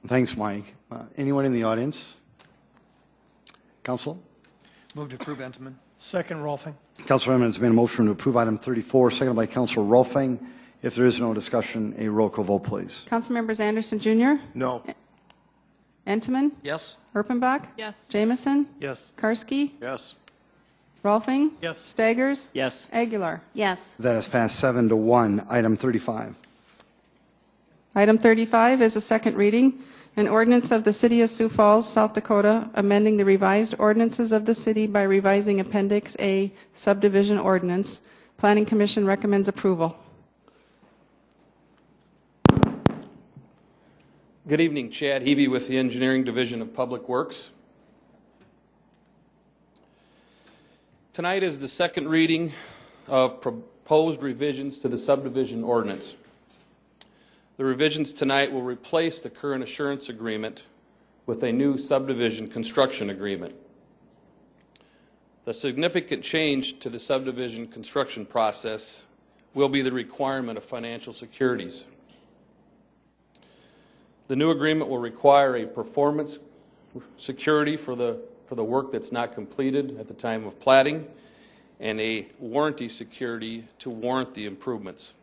Thanks, Mike. Anyone in the audience? Council? Move to approve, Entenmann. Second, Rolfing. Councilor Edmonds has made a motion to approve item 34, seconded by Councilor Rolfing. If there is no discussion, a roll call vote, please. Councilmembers Anderson Jr.? No. Entenmann? Yes. Erpenbach? Yes. Jamison? Yes. Karski? Yes. Rolfing? Yes. Staggers? Yes. Aguilar? Yes. That is passed 7-1. Item 35. Item 35 is a second reading, an ordinance of the City of Sioux Falls, South Dakota, amending the revised ordinances of the city by revising Appendix A subdivision ordinance. Planning Commission recommends approval. Good evening, Chad Heavey with the Engineering Division of Public Works. Tonight is the second reading of proposed revisions to the subdivision ordinance. The revisions tonight will replace the current assurance agreement with a new subdivision construction agreement. The significant change to the subdivision construction process will be the requirement of financial securities. The new agreement will require a performance security for the work that's not completed at the time of platting and a warranty security to warrant the improvements.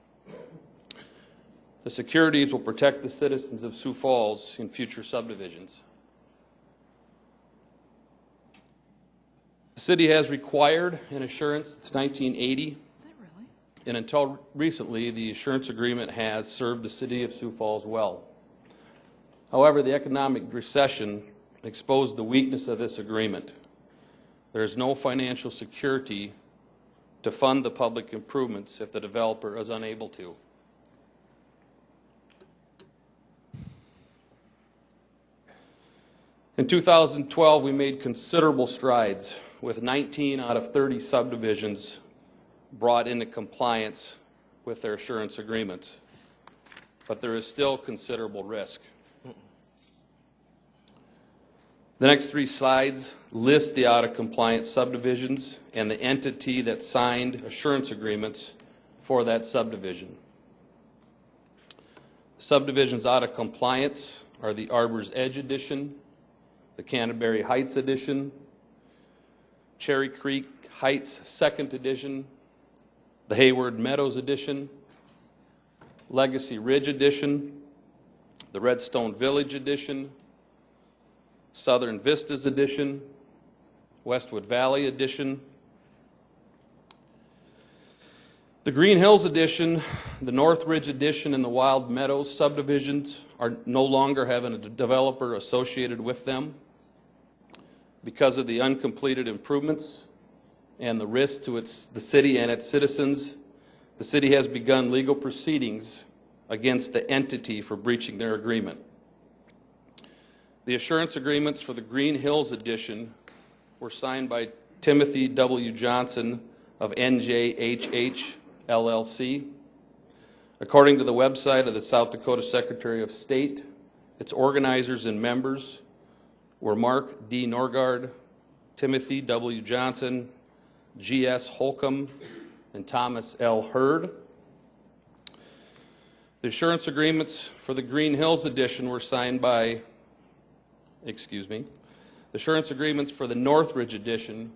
The securities will protect the citizens of Sioux Falls in future subdivisions. The city has required an assurance since 1980. Is it really? And until recently, the assurance agreement has served the City of Sioux Falls well. However, the economic recession exposed the weakness of this agreement. There is no financial security to fund the public improvements if the developer is unable to. In 2012, we made considerable strides with 19 out of 30 subdivisions brought into compliance with their assurance agreements. But there is still considerable risk. The next three slides list the out-of-compliance subdivisions and the entity that signed assurance agreements for that subdivision. Subdivisions out of compliance are the Arbor's Edge Edition, the Canterbury Heights Edition, Cherry Creek Heights Second Edition, the Hayward Meadows Edition, Legacy Ridge Edition, the Redstone Village Edition, Southern Vistas Edition, Westwood Valley Edition, the Green Hills Edition, the North Ridge Edition, and the Wild Meadows subdivisions are no longer having a developer associated with them because of the uncompleted improvements and the risk to the city and its citizens. The city has begun legal proceedings against the entity for breaching their agreement. The assurance agreements for the Green Hills Edition were signed by Timothy W. Johnson of NJHH LLC. According to the website of the South Dakota Secretary of State, its organizers and members were Mark D. Norgard, Timothy W. Johnson, G.S. Holcomb, and Thomas L. Hurd. The assurance agreements for the Green Hills edition were signed by, the assurance agreements for the Northridge edition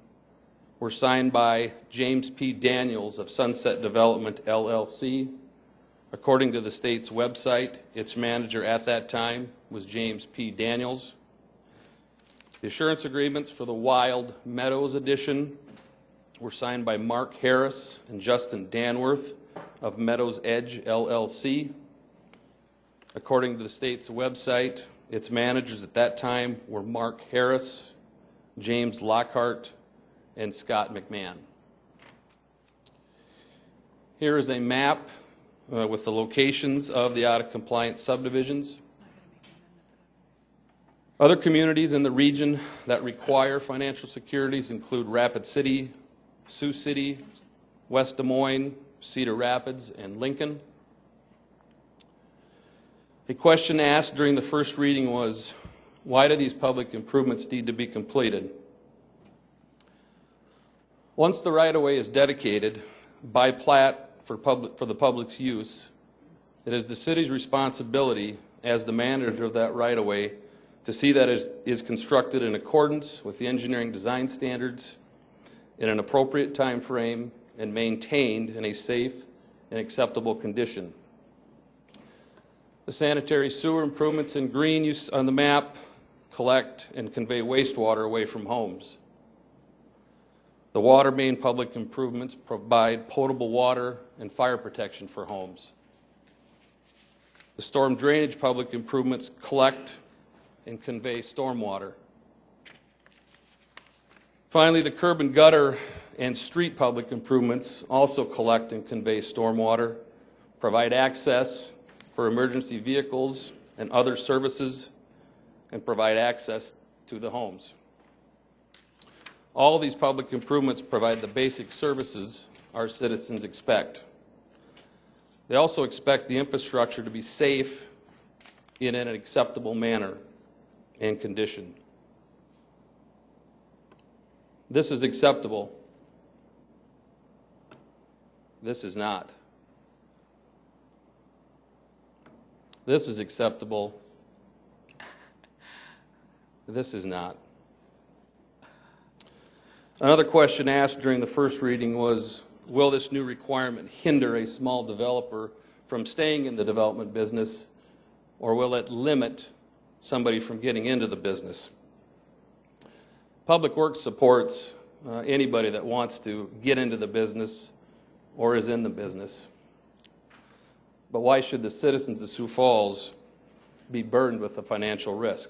were signed by James P. Daniels of Sunset Development, LLC. According to the state's website, its manager at that time was James P. Daniels. The assurance agreements for the Wild Meadows edition were signed by Mark Harris and Justin Danworth of Meadows Edge, LLC. According to the state's website, its managers at that time were Mark Harris, James Lockhart, and Scott McMahon. Here is a map with the locations of the out-of-compliance subdivisions. Other communities in the region that require financial securities include Rapid City, Sioux City, West Des Moines, Cedar Rapids, and Lincoln. A question asked during the first reading was, why do these public improvements need to be completed? Once the right-of-way is dedicated by plat for the public's use, it is the city's responsibility as the manager of that right-of-way to see that it is constructed in accordance with the engineering design standards in an appropriate time frame and maintained in a safe and acceptable condition. The sanitary sewer improvements in green use on the map collect and convey wastewater away from homes. The water main public improvements provide potable water and fire protection for homes. The storm drainage public improvements collect and convey stormwater. Finally, the curb and gutter and street public improvements also collect and convey stormwater, provide access for emergency vehicles and other services, and provide access to the homes. All of these public improvements provide the basic services our citizens expect. They also expect the infrastructure to be safe in an acceptable manner and condition. This is acceptable. This is not. This is acceptable. This is not. Another question asked during the first reading was, will this new requirement hinder a small developer from staying in the development business, or will it limit somebody from getting into the business? Public Works supports anybody that wants to get into the business or is in the business. But why should the citizens of Sioux Falls be burdened with the financial risk?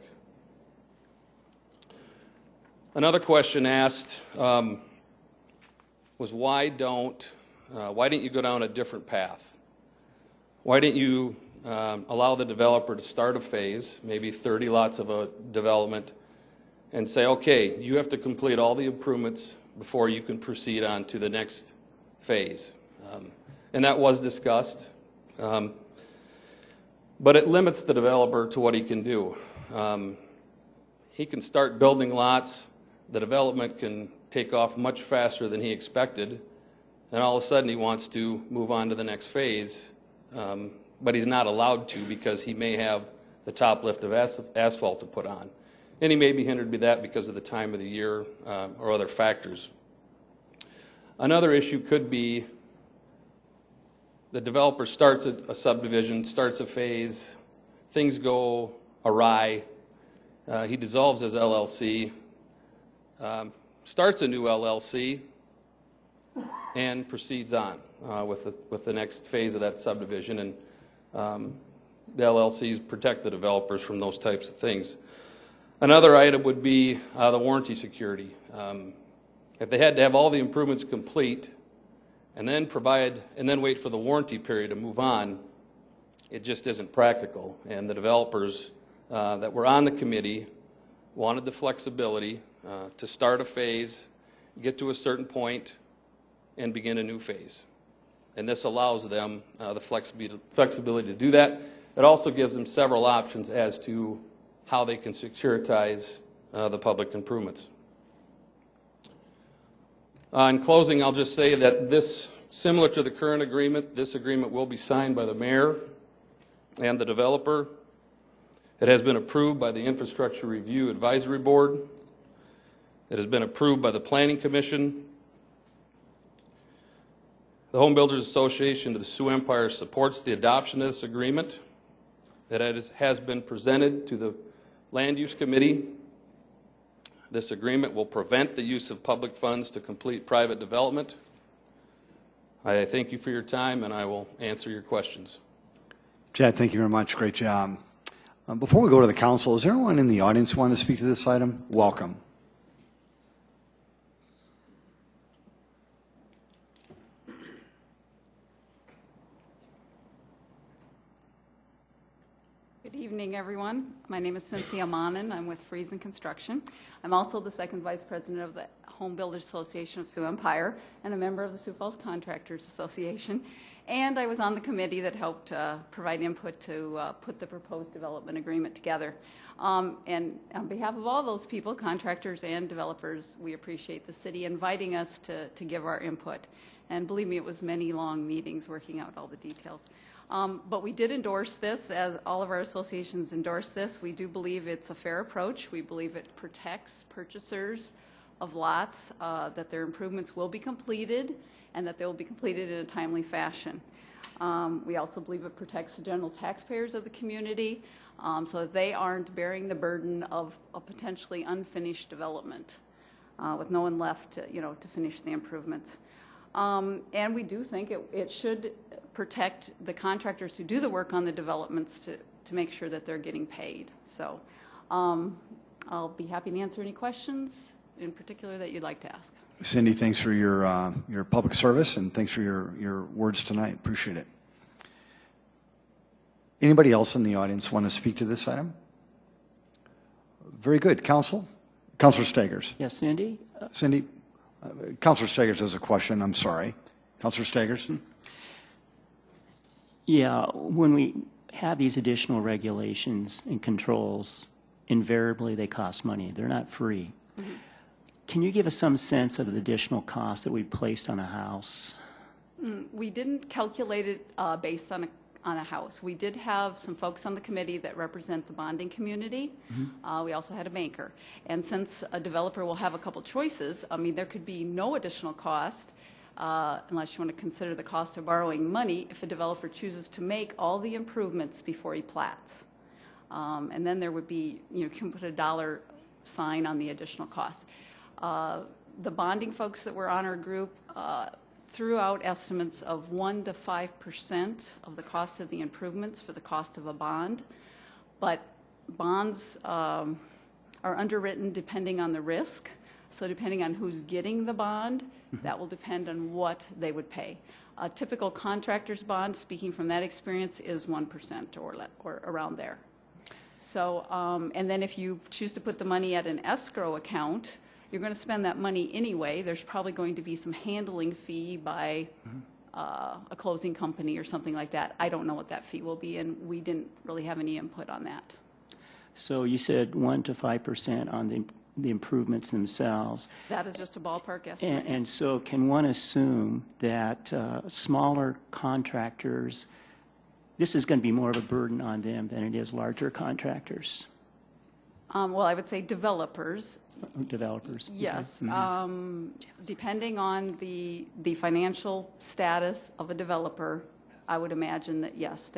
Another question asked was, why didn't you go down a different path? Why didn't you allow the developer to start a phase, maybe 30 lots of a development, and say, okay, you have to complete all the improvements before you can proceed on to the next phase? And that was discussed. But it limits the developer to what he can do. He can start building lots. The development can take off much faster than he expected, and all of a sudden he wants to move on to the next phase, but he's not allowed to because he may have the top lift of asphalt to put on. And he may be hindered by that because of the time of the year or other factors. Another issue could be the developer starts a subdivision, starts a phase, things go awry, he dissolves his LLC, starts a new LLC, and proceeds on with the next phase of that subdivision. And the LLCs protect the developers from those types of things. Another item would be the warranty security. If they had to have all the improvements complete and then wait for the warranty period to move on, it just isn't practical. And the developers that were on the committee wanted the flexibility to start a phase, get to a certain point, and begin a new phase. And this allows them the flexibility to do that. It also gives them several options as to how they can securitize the public improvements. In closing, I'll just say that this, similar to the current agreement, this agreement will be signed by the mayor and the developer. It has been approved by the Infrastructure Review Advisory Board. It has been approved by the Planning Commission. The Home Builders Association of the Sioux Empire supports the adoption of this agreement. It has been presented to the Land Use Committee. This agreement will prevent the use of public funds to complete private development. I thank you for your time, and I will answer your questions. Chad, thank you very much. Great job. Before we go to the council, is there anyone in the audience who want to speak to this item? Welcome. Good evening, everyone. My name is Cynthia Monin. I'm with Friesen Construction. I'm also the second vice president of the Home Builders Association of Sioux Empire and a member of the Sioux Falls Contractors Association. And I was on the committee that helped provide input to put the proposed development agreement together. And on behalf of all those people, contractors and developers, we appreciate the city inviting us to give our input. And believe me, it was many long meetings working out all the details. But we did endorse this, as all of our associations endorse this. We do believe it's a fair approach. We believe it protects purchasers of lots, that their improvements will be completed and that they will be completed in a timely fashion. We also believe it protects the general taxpayers of the community, so that they aren't bearing the burden of a potentially unfinished development with no one left to finish the improvements. And we do think it should protect the contractors who do the work on the developments to make sure that they're getting paid. So I'll be happy to answer any questions in particular that you'd like to ask. Cindy, thanks for your public service, and thanks for your words tonight. Appreciate it. Anybody else in the audience want to speak to this item? Very good. Council? Councilor Stagers. Yes, Cindy? Cindy? Councilor Stagers has a question. I'm sorry. Councilor Stagers? Yeah, when we have these additional regulations and controls, invariably they cost money. They're not free. Mm-hmm. Can you give us some sense of the additional costs that we placed on a house? We didn't calculate it based on a house. We did have some folks on the committee that represent the bonding community. Mm-hmm. We also had a banker. And since a developer will have a couple choices, I mean, there could be no additional cost unless you want to consider the cost of borrowing money if a developer chooses to make all the improvements before he plats. And then there would be, you can put a dollar sign on the additional cost. The bonding folks that were on our group threw out estimates of 1% to 5% of the cost of the improvements for the cost of a bond. But bonds are underwritten depending on the risk. So depending on who's getting the bond, that will depend on what they would pay. A typical contractor's bond, speaking from that experience, is 1% or around there. So, and then if you choose to put the money at an escrow account, you're going to spend that money anyway. There's probably going to be some handling fee by a closing company or something like that. I don't know what that fee will be, and we didn't really have any input on that. So you said 1% to 5% on the improvements themselves. That is just a ballpark estimate. And so can one assume that smaller contractors, this is going to be more of a burden on them than it is larger contractors? Well, I would say developers. Developers. Yes. Okay. Mm-hmm. Depending on the financial status of a developer, I would imagine that, yes,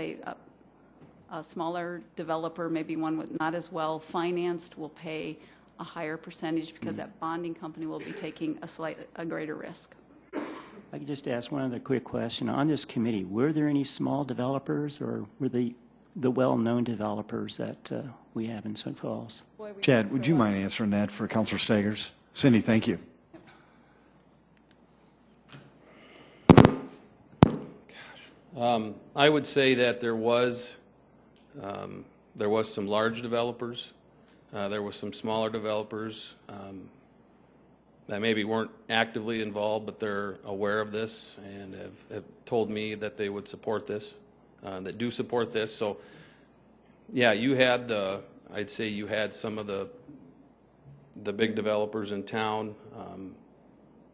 a smaller developer, maybe one with not as well financed, will pay a higher percentage because that bonding company will be taking a greater risk. I could just ask one other quick question. On this committee, were there any small developers, or were the well-known developers that we have in Sioux Falls? Chad, would you mind answering that for Councilor Stagers? Cindy, thank you. I would say that there was some large developers. There were some smaller developers that maybe weren't actively involved, but they're aware of this and have told me that they would support this, that do support this. So, yeah, you had I'd say you had some of the big developers in town,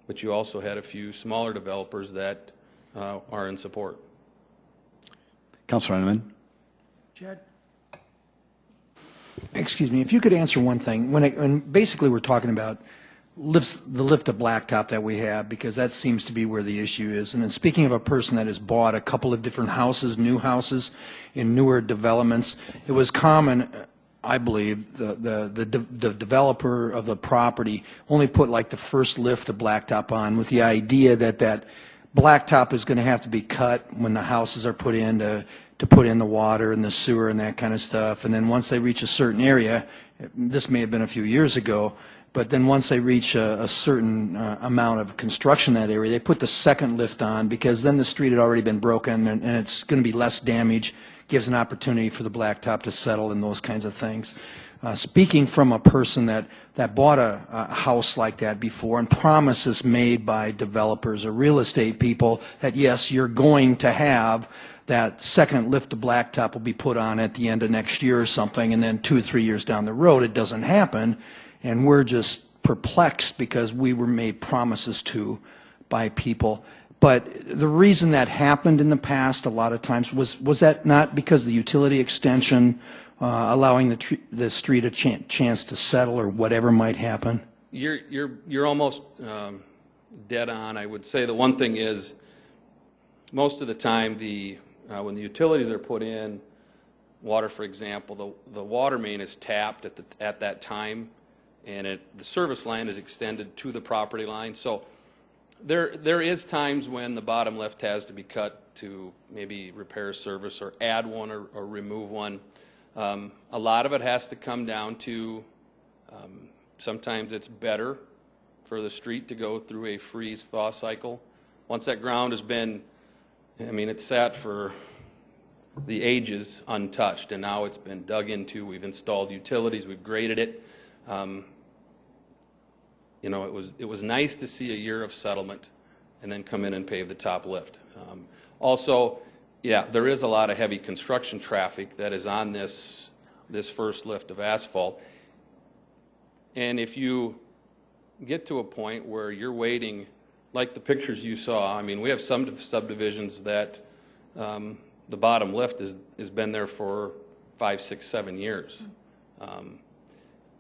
but you also had a few smaller developers that are in support. Councilor Heineman. Chad? Excuse me, if you could answer one thing. When basically we're talking about the lift of blacktop that we have, because that seems to be where the issue is. And then speaking of a person that has bought a couple of different houses, new houses in newer developments, it was common, I believe, the developer of the property only put like the first lift of blacktop on with the idea that that blacktop is going to have to be cut when the houses are put in to put in the water and the sewer and that kind of stuff. And then once they reach a certain area, this may have been a few years ago, but then once they reach a certain amount of construction in that area, they put the second lift on, because then the street had already been broken and it's going to be less damage, gives an opportunity for the blacktop to settle and those kinds of things. Speaking from a person that bought a house like that before, and promises made by developers or real estate people that yes, you're going to have that second lift of blacktop will be put on at the end of next year or something, and then 2 or 3 years down the road it doesn't happen, and we're just perplexed because we were made promises to by people. But the reason that happened in the past a lot of times was that not because the utility extension allowing the street a chance to settle or whatever might happen? You're almost dead on. I would say the one thing is, most of the time when the utilities are put in, water for example, the water main is tapped at that time, and the service line is extended to the property line. So there is times when the bottom lift has to be cut to maybe repair service or add one or remove one. A lot of it has to come down to sometimes it's better for the street to go through a freeze-thaw cycle. Once that ground has been, it's sat for the ages untouched, and now it's been dug into. We've installed utilities, we've graded it. It was nice to see a year of settlement and then come in and pave the top lift. Also, yeah, there is a lot of heavy construction traffic that is on this first lift of asphalt. And if you get to a point where you're waiting, like the pictures you saw, we have some subdivisions that the bottom lift has been there for 5, 6, 7 years.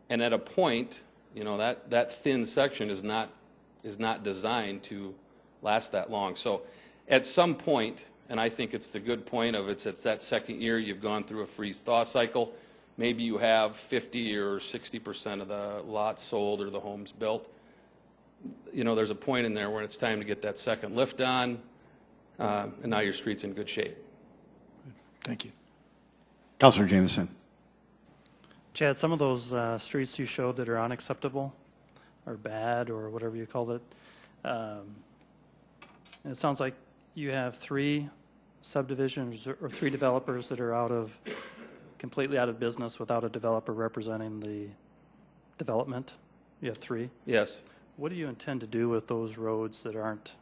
And at a point, that thin section is not designed to last that long. So at some point, and I think it's the good point of it's that second year you've gone through a freeze-thaw cycle, maybe you have 50 or 60% of the lots sold or the homes built. There's a point in there when it's time to get that second lift on, and now your street's in good shape. Thank you. Councilor Jameson. Chad, some of those streets you showed that are unacceptable or bad or whatever you called it, and it sounds like you have 3 subdivisions or 3 developers that are completely out of business without a developer representing the development. You have 3? Yes. What do you intend to do with those roads that aren't?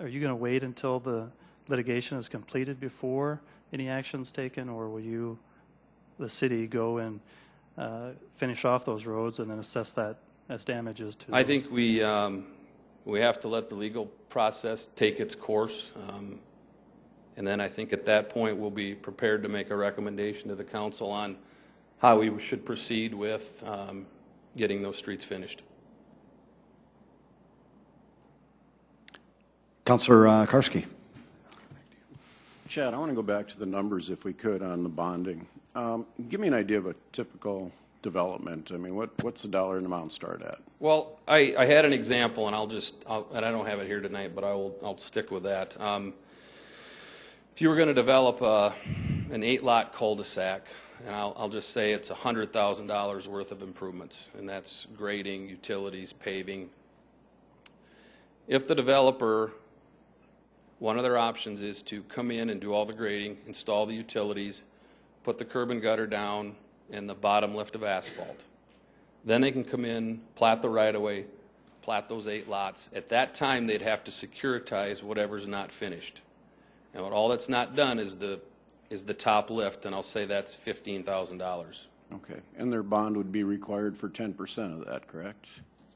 Are you going to wait until the litigation is completed before any action's taken, or will the city, go and finish off those roads and then assess that as damages to I think we have to let the legal process take its course, and then I think at that point we'll be prepared to make a recommendation to the council on how we should proceed with getting those streets finished. Councilor Karski. Chad, I want to go back to the numbers, if we could, on the bonding. Give me an idea of a typical development. What's the dollar amount start at? Well, I had an example, and and I don't have it here tonight, but I'll stick with that. If you were going to develop an 8-lot cul-de-sac, and I'll just say it's $100,000 worth of improvements, and that's grading, utilities, paving. If the developer, one of their options is to come in and do all the grading, install the utilities, put the curb and gutter down, and the bottom lift of asphalt. Then they can come in, plat the right-of-way, plat those 8 lots. At that time, they'd have to securitize whatever's not finished. And all that's not done is the top lift, and I'll say that's $15,000. Okay, and their bond would be required for 10% of that, correct?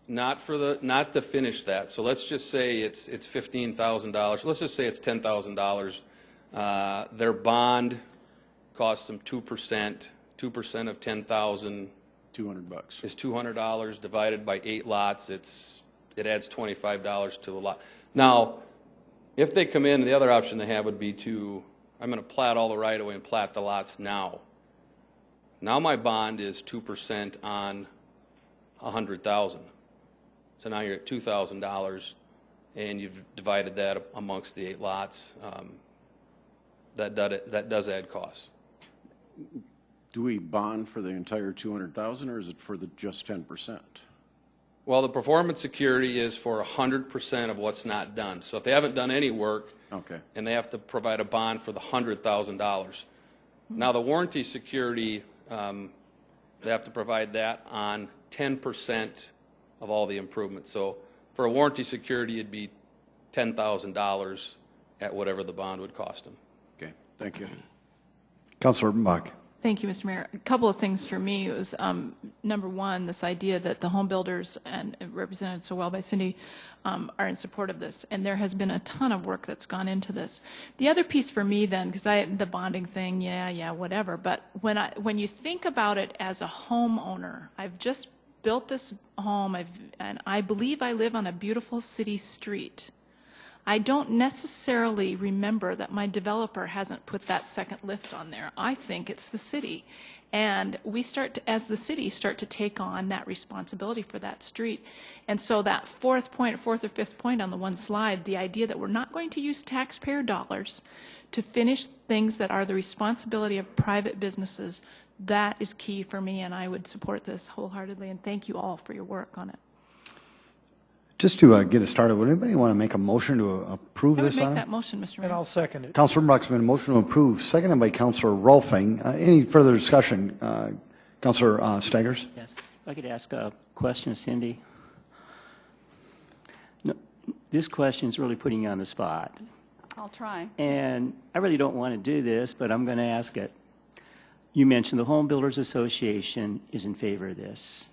Not to finish that. So let's just say it's $15,000. Let's just say it's $10,000. Their bond costs them 2%. 2% of $10,000. $200 is $200 divided by 8 lots. It adds $25 to a lot. Now, if they come in, the other option they have would be I'm going to plat all the right-of-way and plat the lots now. Now my bond is 2% on $100,000. So now you're at $2,000, and you've divided that amongst the 8 lots. That does add costs. Do we bond for the entire 200,000, or is it for the just 10%? Well, the performance security is for 100% of what's not done. So if they haven't done any work, okay, and they have to provide a bond for the $100,000. Now the warranty security, they have to provide that on 10% of all the improvements. So for a warranty security, it'd be $10,000 at whatever the bond would cost them. Okay, thank you. Councilor Bach. Thank you, Mr. Mayor. A couple of things for me was, number one, this idea that the home builders, and represented so well by Cindy, are in support of this. And there has been a ton of work that's gone into this. The other piece for me then, because the bonding thing, yeah, whatever. But when you think about it as a homeowner, I've just built this home, and I believe I live on a beautiful city street. I don't necessarily remember that my developer hasn't put that second lift on there. I think it's the city. And we as the city, start to take on that responsibility for that street. And so that fourth or fifth point on the one slide, the idea that we're not going to use taxpayer dollars to finish things that are the responsibility of private businesses, that is key for me, and I would support this wholeheartedly. And thank you all for your work on it. Just to get it started, would anybody want to make a motion to approve this? I would make that motion, Mr. Mayor. And I'll second it. Councilor Brock's been a motion to approve, seconded by Councilor Rolfing. Any further discussion? Councilor Staggers? Yes. If I could ask a question of Cindy. No, this question is really putting you on the spot. I'll try. And I really don't want to do this, but I'm going to ask it. You mentioned the Home Builders Association is in favor of this.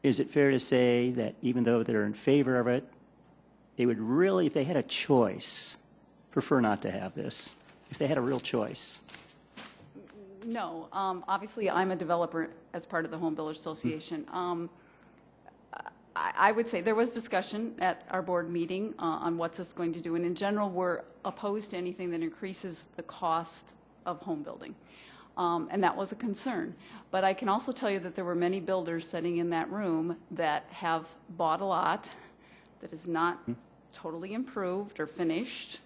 Is it fair to say that even though they're in favor of it, they would really, if they had a choice, prefer not to have this? If they had a real choice? No. Obviously, I'm a developer as part of the Home Builders Association. I would say there was discussion at our board meeting on what's this going to do. And in general, we're opposed to anything that increases the cost of home building. And that was a concern. But I can also tell you that there were many builders sitting in that room that have bought a lot that is not totally improved or finished,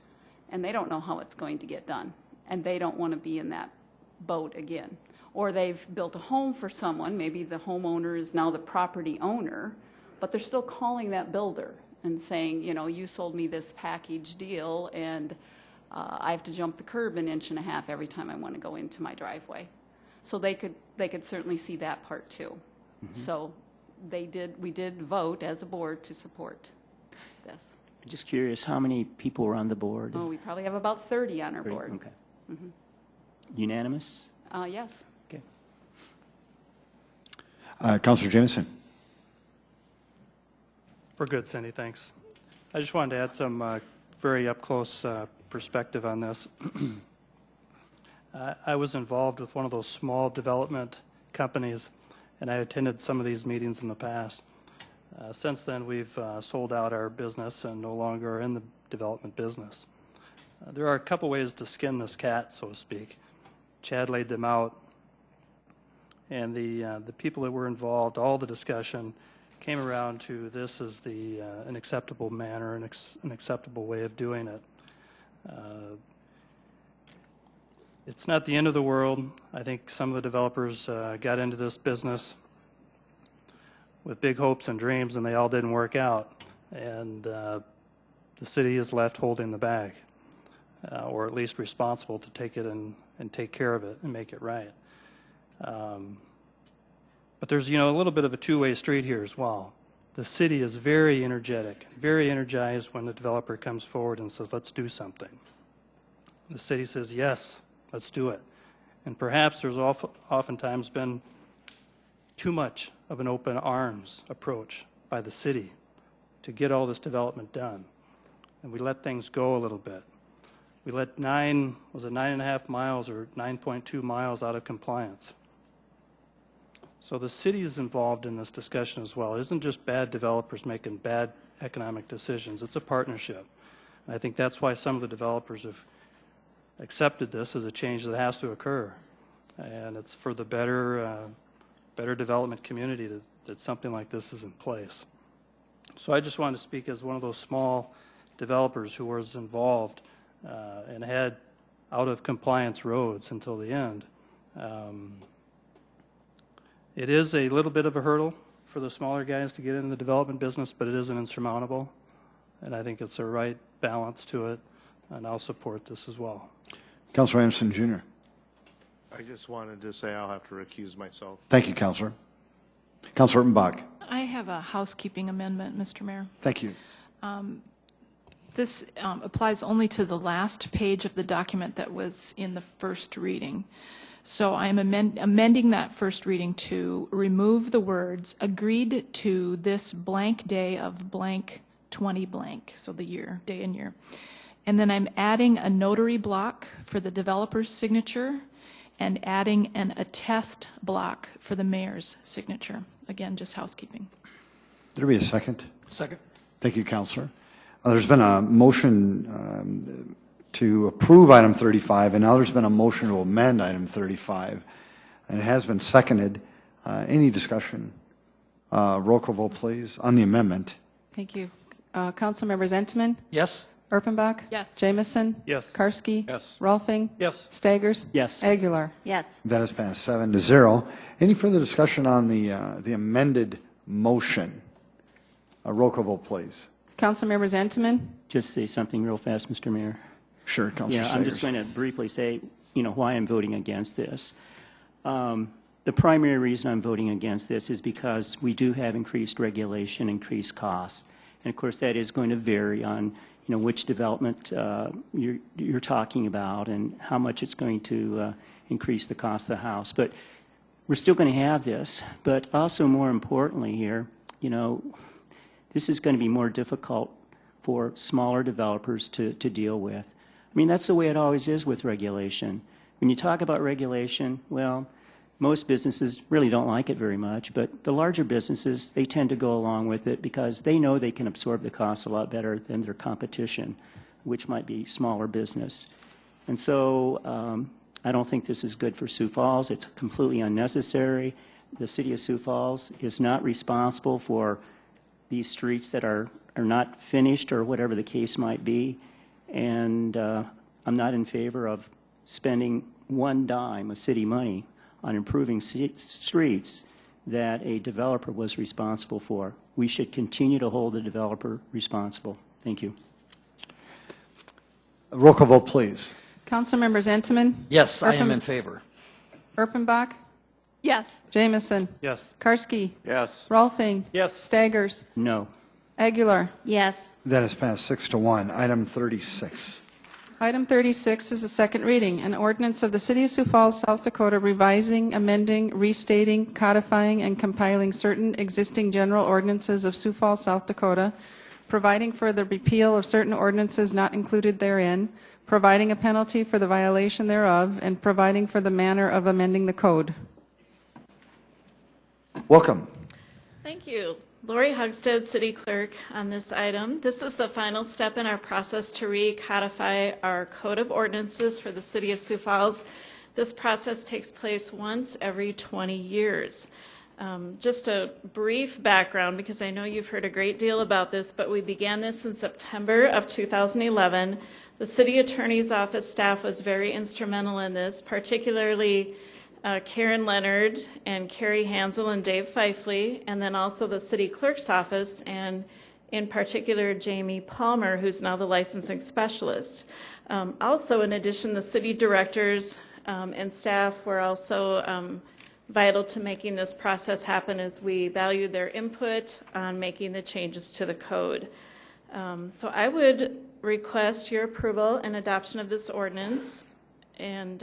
and they don't know how it's going to get done. And they don't want to be in that boat again. Or they've built a home for someone, maybe the homeowner is now the property owner, but they're still calling that builder and saying, you know, you sold me this package deal, and I have to jump the curb 1.5 inches every time I want to go into my driveway. So they could certainly see that part too. So we did vote as a board to support this. I'm just curious, how many people were on the board? Oh, we probably have about 30 on our board. Okay. Unanimous? Yes. Okay. Councilor Jameson. We're good, Cindy, thanks. I just wanted to add some very up-close perspective on this. I was involved with one of those small development companies, and I attended some of these meetings in the past. Since then, we've sold out our business and no longer are in the development business. There are a couple ways to skin this cat, so to speak. Chad laid them out, and the people that were involved, all the discussion came around to this as an acceptable manner, an acceptable way of doing it. It's not the end of the world. I think some of the developers got into this business with big hopes and dreams, and they all didn't work out. And the city is left holding the bag, or at least responsible to take it and take care of it and make it right. But there's, a little bit of a two-way street here as well. The city is very energetic, very energized when the developer comes forward and says, let's do something. The city says, yes, let's do it. And perhaps there's oftentimes been too much of an open arms approach by the city to get all this development done. And we let things go a little bit. We let 9.5 miles or 9.2 miles out of compliance. So the city is involved in this discussion as well. It isn't just bad developers making bad economic decisions. It's a partnership. And I think that's why some of the developers have accepted this as a change that has to occur. And it's for the better development community that something like this is in place. So I just wanted to speak as one of those small developers who was involved and had out of compliance roads until the end. It is a little bit of a hurdle for the smaller guys to get into the development business, but it isn't insurmountable, and I think it's the right balance to it, and I'll support this as well. Councilor Anderson, Jr. I just wanted to say I'll have to recuse myself. Thank you, Councilor. Councilor Urbanbach. I have a housekeeping amendment, Mr. Mayor. Thank you. This applies only to the last page of the document that was in the first reading. So I'm amending that first reading to remove the words agreed to this blank day of blank 20 blank, so the year, day and year. And then I'm adding a notary block for the developer's signature and adding an attest block for the mayor's signature. Again, just housekeeping. There be a second? Second. Thank you, Councilor. There's been a motion to approve item 35, and now there's been a motion to amend item 35, and it has been seconded. Any discussion? Roll call vote, please, on the amendment. Thank you. Councilmembers Entman? Yes. Erpenbach? Yes. Jamison? Yes. Karski? Yes. Rolfing? Yes. Staggers? Yes. Aguilar? Yes. That is passed 7-0. Any further discussion on the amended motion? Roll call vote, please. Councilmembers Entman? Just say something real fast, Mr. Mayor. Sure, Councilor Yeah, I'm just going to briefly say, why I'm voting against this. The primary reason I'm voting against this is because we do have increased regulation, increased costs. And of course, that is going to vary on, which development you're talking about and how much it's going to increase the cost of the house. But we're still going to have this. But also more importantly here, this is going to be more difficult for smaller developers to deal with. I mean, that's the way it always is with regulation. When you talk about regulation, well, most businesses really don't like it very much, but the larger businesses, they tend to go along with it because they know they can absorb the costs a lot better than their competition, which might be smaller business. And so I don't think this is good for Sioux Falls. It's completely unnecessary. The City of Sioux Falls is not responsible for these streets that are not finished or whatever the case might be. And I'm not in favor of spending one dime of city money on improving streets that a developer was responsible for. We should continue to hold the developer responsible. Thank you. Roll call vote, please. Councilmembers Entman? Yes, I am in favor. Erpenbach? Yes. Jamison? Yes. Karski? Yes. Rolfing? Yes. Staggers? No. Aguilar? Yes. That is passed 6-1. Item 36. Item 36 is a second reading, an ordinance of the City of Sioux Falls, South Dakota, revising, amending, restating, codifying, and compiling certain existing general ordinances of Sioux Falls, South Dakota, providing for the repeal of certain ordinances not included therein, providing a penalty for the violation thereof, and providing for the manner of amending the code. Welcome. Thank you. Lori Hugstead, City Clerk, on this item. This is the final step in our process to recodify our Code of Ordinances for the City of Sioux Falls. This process takes place once every 20 years. Just a brief background, because I know you've heard a great deal about this, but we began this in September of 2011. The City Attorney's Office staff was very instrumental in this, particularly Karen Leonard and Carrie Hansel and Dave Fifley, and then also the City Clerk's Office, and in particular Jamie Palmer, who's now the licensing specialist. Also, in addition, the city directors and staff were also vital to making this process happen as we value their input on making the changes to the code. So I would request your approval and adoption of this ordinance, and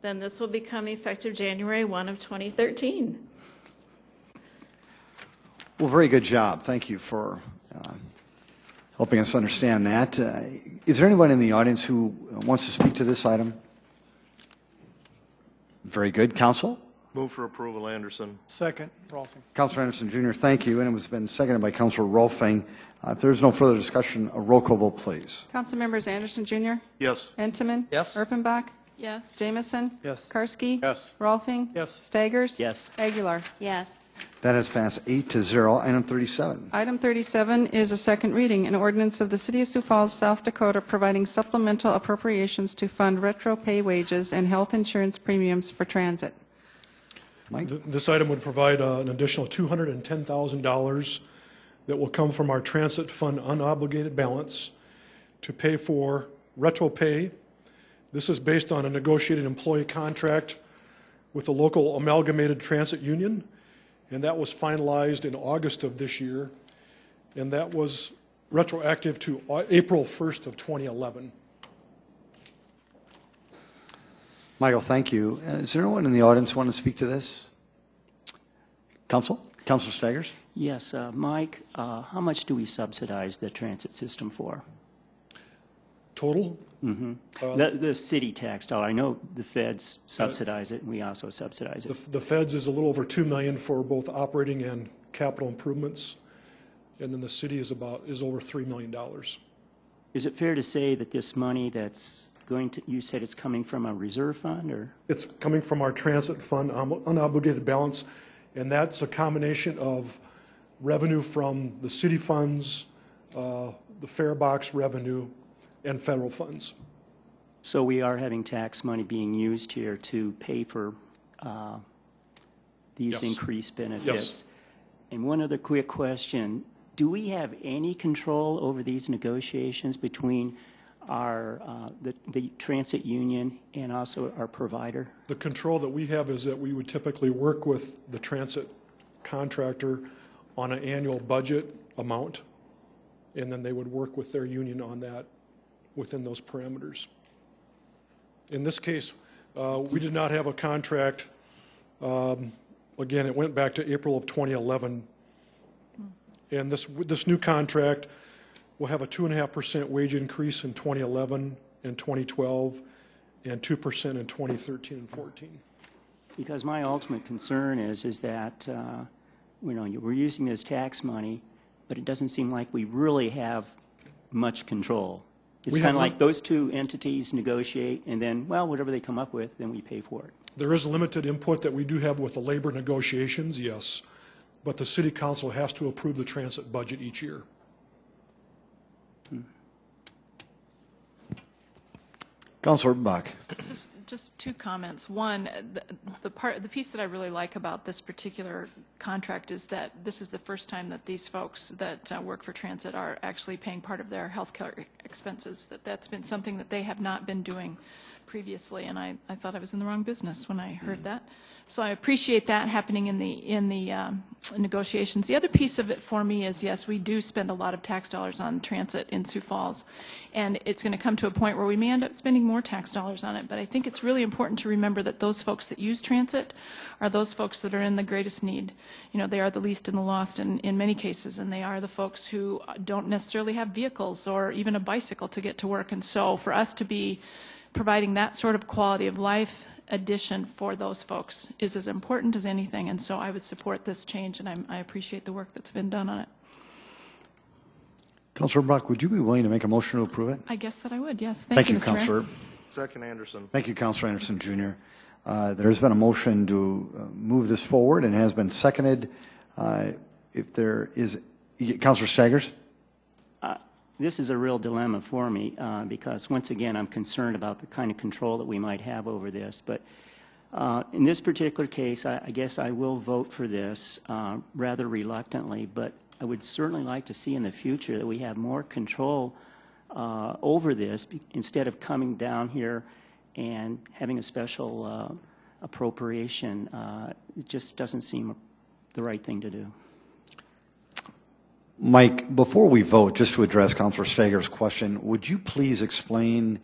then this will become effective January 1 of 2013. Well, very good job. Thank you for helping us understand that. Is there anyone in the audience who wants to speak to this item? Very good. Council? Move for approval, Anderson. Second, Rolfing. Councilor Anderson, Jr., thank you. And it was been seconded by Councilor Rolfing. If there is no further discussion, a roll call vote, please. Council members Anderson, Jr.? Yes. Entenmann? Yes. Erpenbach? Yes. Jamison? Yes. Karski? Yes. Rolfing? Yes. Staggers? Yes. Aguilar? Yes. That has passed 8-0. Item 37. Item 37 is a second reading, an ordinance of the City of Sioux Falls, South Dakota, providing supplemental appropriations to fund retro pay wages and health insurance premiums for transit. Mike? This item would provide an additional $210,000 that will come from our transit fund unobligated balance to pay for retro pay. This is based on a negotiated employee contract with the local amalgamated transit union, and that was finalized in August of this year, and that was retroactive to April 1st of 2011. Michael, thank you. Is there anyone in the audience want to speak to this? Council? Councilor Staggers? Yes, Mike, how much do we subsidize the transit system for? Total? The city tax dollar. I know the feds subsidize it, and we also subsidize it. The feds is a little over $2 million for both operating and capital improvements, and then the city is over $3 million. Is it fair to say that this money that's going to, you said it's coming from a reserve fund, or? It's coming from our transit fund unobligated balance, and that's a combination of revenue from the city funds, the fare box revenue, and federal funds. So we are having tax money being used here to pay for these Yes. increased benefits. Yes. And one other quick question. Do we have any control over these negotiations between our the transit union and also our provider? The control that we have is that we would typically work with the transit contractor on an annual budget amount, and then they would work with their union on that within those parameters. In this case, we did not have a contract. Again, it went back to April of 2011. And this new contract will have a 2.5% wage increase in 2011 and 2012, and 2% in 2013 and 14. Because my ultimate concern is that we're using this tax money, but it doesn't seem like we really have much control. It's kind of like those two entities negotiate, and then, well, whatever they come up with, then we pay for it. There is limited input that we do have with the labor negotiations, yes, but the city council has to approve the transit budget each year. Councilor Bach. Just two comments. One, the piece that I really like about this particular contract is that this is the first time that these folks that work for transit are actually paying part of their health care expenses. That's been something that they have not been doing previously, and I thought I was in the wrong business when I heard that. So I appreciate that happening in the negotiations. The other piece of it for me is, yes, we do spend a lot of tax dollars on transit in Sioux Falls, and it's going to come to a point where we may end up spending more tax dollars on it, but I think it's really important to remember that those folks that use transit are those folks that are in the greatest need. You know, they are the least and the lost in many cases, and they are the folks who don't necessarily have vehicles or even a bicycle to get to work. And so for us to be providing that sort of quality of life addition for those folks is as important as anything, and so I would support this change, and I appreciate the work that's been done on it. Councilor Brock, would you be willing to make a motion to approve it? I guess that I would, yes. Thank you, Mr. Councilor. Mayor. Second, Anderson. Thank you, Councilor Anderson, Jr. There's been a motion to move this forward and has been seconded. If there is, Councilor Staggers? This is a real dilemma for me because, once again, I'm concerned about the kind of control that we might have over this. But in this particular case, I guess I will vote for this rather reluctantly, but I would certainly like to see in the future that we have more control over this instead of coming down here and having a special appropriation. It just doesn't seem the right thing to do. Mike, before we vote, just to address Councilor Stager's question, would you please explain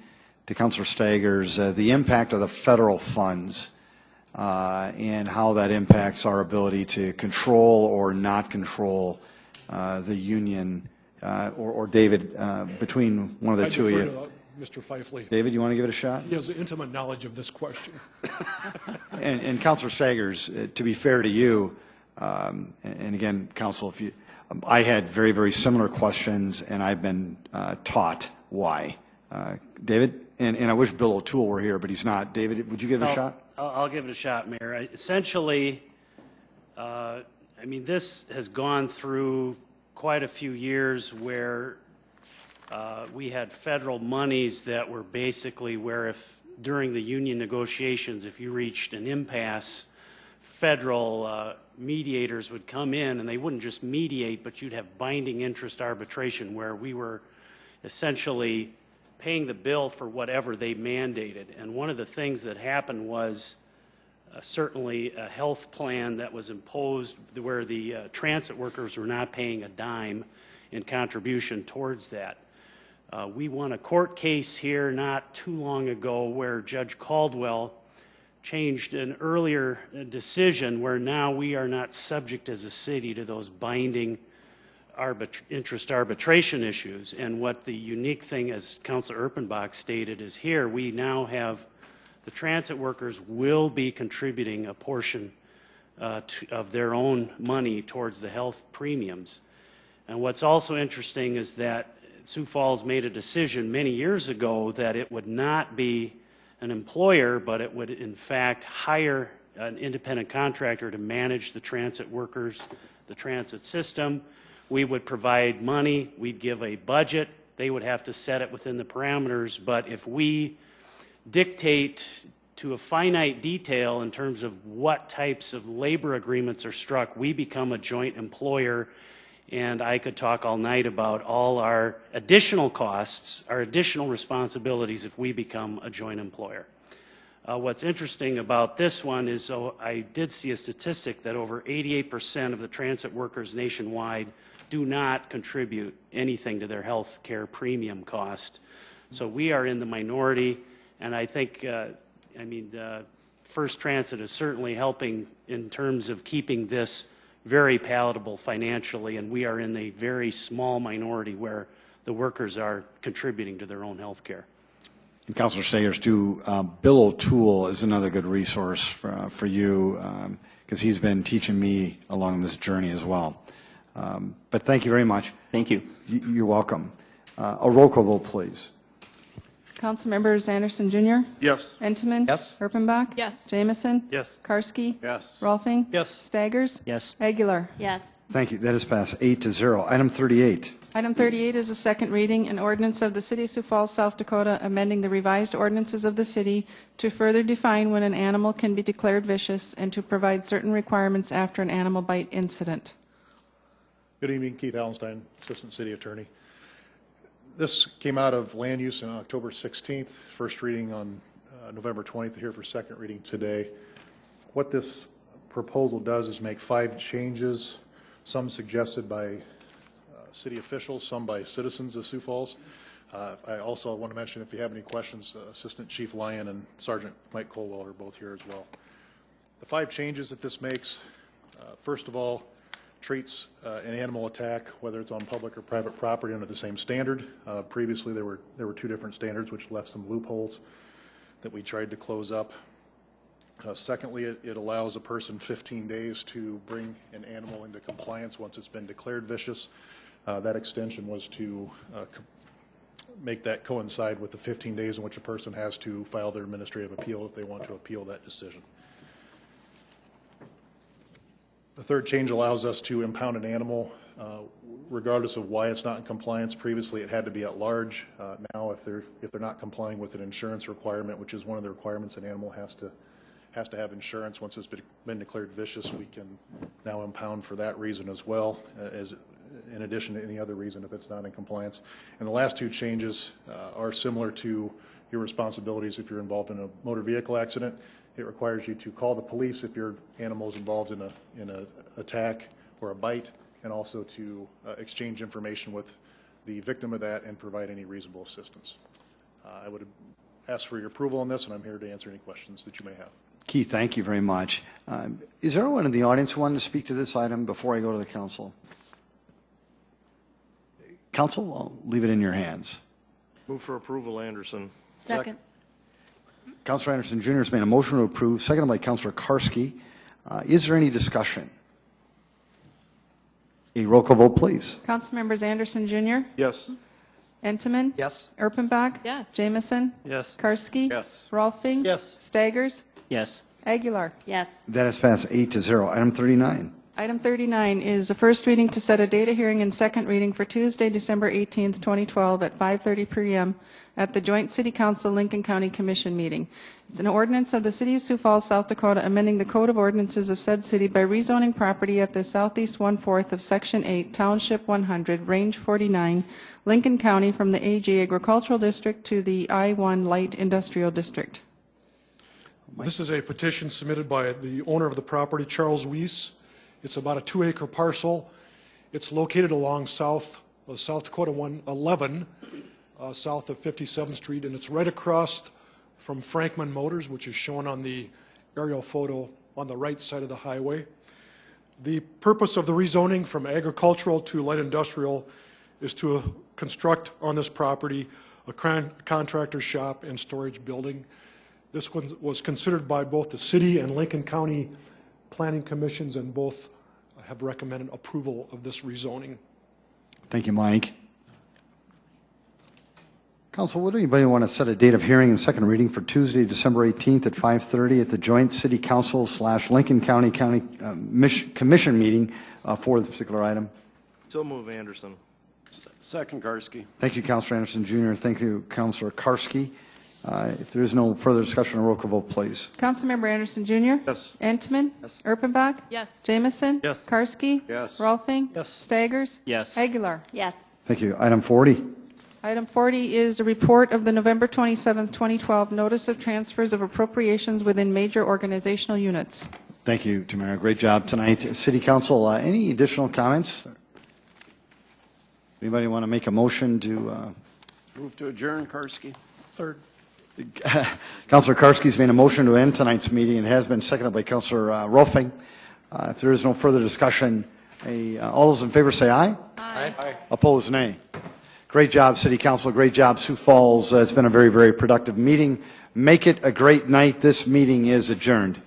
to Councilor Staggers the impact of the federal funds and how that impacts our ability to control or not control the union, or David, between one of the two of you. Mr. Fifely. David, you want to give it a shot? He has intimate knowledge of this question. And Councilor Staggers, to be fair to you, and again, Council, if you, I had very, very similar questions, and I've been taught why. David, and I wish Bill O'Toole were here, but he's not. David, would you give it a shot? I'll give it a shot, Mayor. Essentially, I mean, this has gone through quite a few years where we had federal monies that were basically where if during the union negotiations, if you reached an impasse, federal mediators would come in, and they wouldn't just mediate, but you'd have binding interest arbitration where we were essentially paying the bill for whatever they mandated. And one of the things that happened was certainly a health plan that was imposed where the transit workers were not paying a dime in contribution towards that. We won a court case here not too long ago where Judge Caldwell changed an earlier decision where now we are not subject as a city to those binding interest arbitration issues. And what the unique thing, as Councilor Erpenbach stated, is here we now have the transit workers will be contributing a portion of their own money towards the health premiums. And what's also interesting is that Sioux Falls made a decision many years ago that it would not be an employer, but it would in fact hire an independent contractor to manage the transit workers, the transit system. We would provide money, we'd give a budget, they would have to set it within the parameters, but if we dictate to a finite detail in terms of what types of labor agreements are struck, we become a joint employer. And I could talk all night about all our additional costs, our additional responsibilities if we become a joint employer. What's interesting about this one is I did see a statistic that over 88% of the transit workers nationwide do not contribute anything to their health care premium cost. So we are in the minority, and I think, First Transit is certainly helping in terms of keeping this very palatable financially, and we are in a very small minority where the workers are contributing to their own health care. And Councilor Sayers, too, Bill O'Toole is another good resource for you because he's been teaching me along this journey as well. But thank you very much. Thank you. You're welcome. A roll call vote, please. Council members Anderson Jr.? Yes. Entenmann? Yes. Erpenbach? Yes. Jamison? Yes. Karski? Yes. Rolfing? Yes. Staggers? Yes. Aguilar? Yes. Thank you. That is passed 8-0. Item 38. Item 38 is a second reading, an ordinance of the City of Sioux Falls, South Dakota, amending the revised ordinances of the city to further define when an animal can be declared vicious and to provide certain requirements after an animal bite incident. Good evening, Keith Allenstein, Assistant City Attorney. This came out of land use on October 16th, first reading on November 20th, here for second reading today. What this proposal does is make 5 changes, some suggested by city officials, some by citizens of Sioux Falls. I also want to mention, if you have any questions, Assistant Chief Lyon and Sergeant Mike Colwell are both here as well. The 5 changes that this makes, first of all, treats an animal attack, whether it's on public or private property, under the same standard. Previously, there were 2 different standards, which left some loopholes that we tried to close up. Secondly, it allows a person 15 days to bring an animal into compliance once it's been declared vicious. That extension was to make that coincide with the 15 days in which a person has to file their administrative appeal if they want to appeal that decision. The third change allows us to impound an animal regardless of why it's not in compliance. Previously, it had to be at large. Now, if they're not complying with an insurance requirement, which is one of the requirements, an animal has to have insurance. Once it's been declared vicious, we can now impound for that reason as well, as in addition to any other reason if it's not in compliance. And the last 2 changes are similar to your responsibilities if you're involved in a motor vehicle accident. It requires you to call the police if your animal is involved in an attack or a bite, and also to exchange information with the victim of that and provide any reasonable assistance. I would ask for your approval on this, and I'm here to answer any questions that you may have. Keith, thank you very much. Is there anyone in the audience who wanted to speak to this item before I go to the council? Council, I'll leave it in your hands. Move for approval, Anderson. Second. Councilor Anderson Jr. has made a motion to approve, seconded by Councilor Karski. Is there any discussion? A roll call vote, please. Councilmembers Anderson Jr., Yes. Entenmann, Yes. Erpenbach, Yes. Jamison, Yes. Karski, Yes. Rolfing, Yes. Staggers, Yes. Aguilar. Yes. That has passed 8-0. Item 39. Item 39 is a first reading to set a data hearing and second reading for Tuesday, December 18th, 2012 at 5:30 p.m. at the Joint City Council Lincoln County Commission meeting. It's an ordinance of the City of Sioux Falls, South Dakota, amending the Code of Ordinances of said city by rezoning property at the southeast one-fourth of Section 8, Township 100, Range 49, Lincoln County from the AG Agricultural District to the I-1 Light Industrial District. This is a petition submitted by the owner of the property, Charles Weiss. It's about a 2-acre parcel. It's located along South Dakota 111, south of 57th Street, and it's right across from Frankman Motors, which is shown on the aerial photo on the right side of the highway. The purpose of the rezoning from agricultural to light industrial is to construct on this property a contractor shop and storage building. This one was considered by both the city and Lincoln County planning commissions, and both have recommended approval of this rezoning. Thank you, Mike. Council, would anybody want to set a date of hearing and second reading for Tuesday, December 18th at 5:30 at the Joint City Council / Lincoln County Commission meeting for this particular item? So move, Anderson. Second, Karski. Thank you, Councilor Anderson Jr. Thank you, Councilor Karski. If there is no further discussion, a roll call vote, please. Councilmember Anderson Jr.? Yes. Entenmann? Yes. Erpenbach? Yes. Jamison? Yes. Karski? Yes. Rolfing? Yes. Staggers? Yes. Aguilar. Yes. Thank you. Item 40. Item 40 is a report of the November 27th, 2012 Notice of Transfers of Appropriations within Major Organizational Units. Thank you, Tamara. Great job tonight. City Council, any additional comments? Anybody want to make a motion to... Move to adjourn, Karski. Third. Councilor Karski's made a motion to end tonight's meeting and has been seconded by Councilor Rolfing. If there is no further discussion, all those in favor say aye. Aye. Aye. Opposed, nay. Great job, City Council. Great job, Sioux Falls. It's been a very, very productive meeting. Make it a great night. This meeting is adjourned.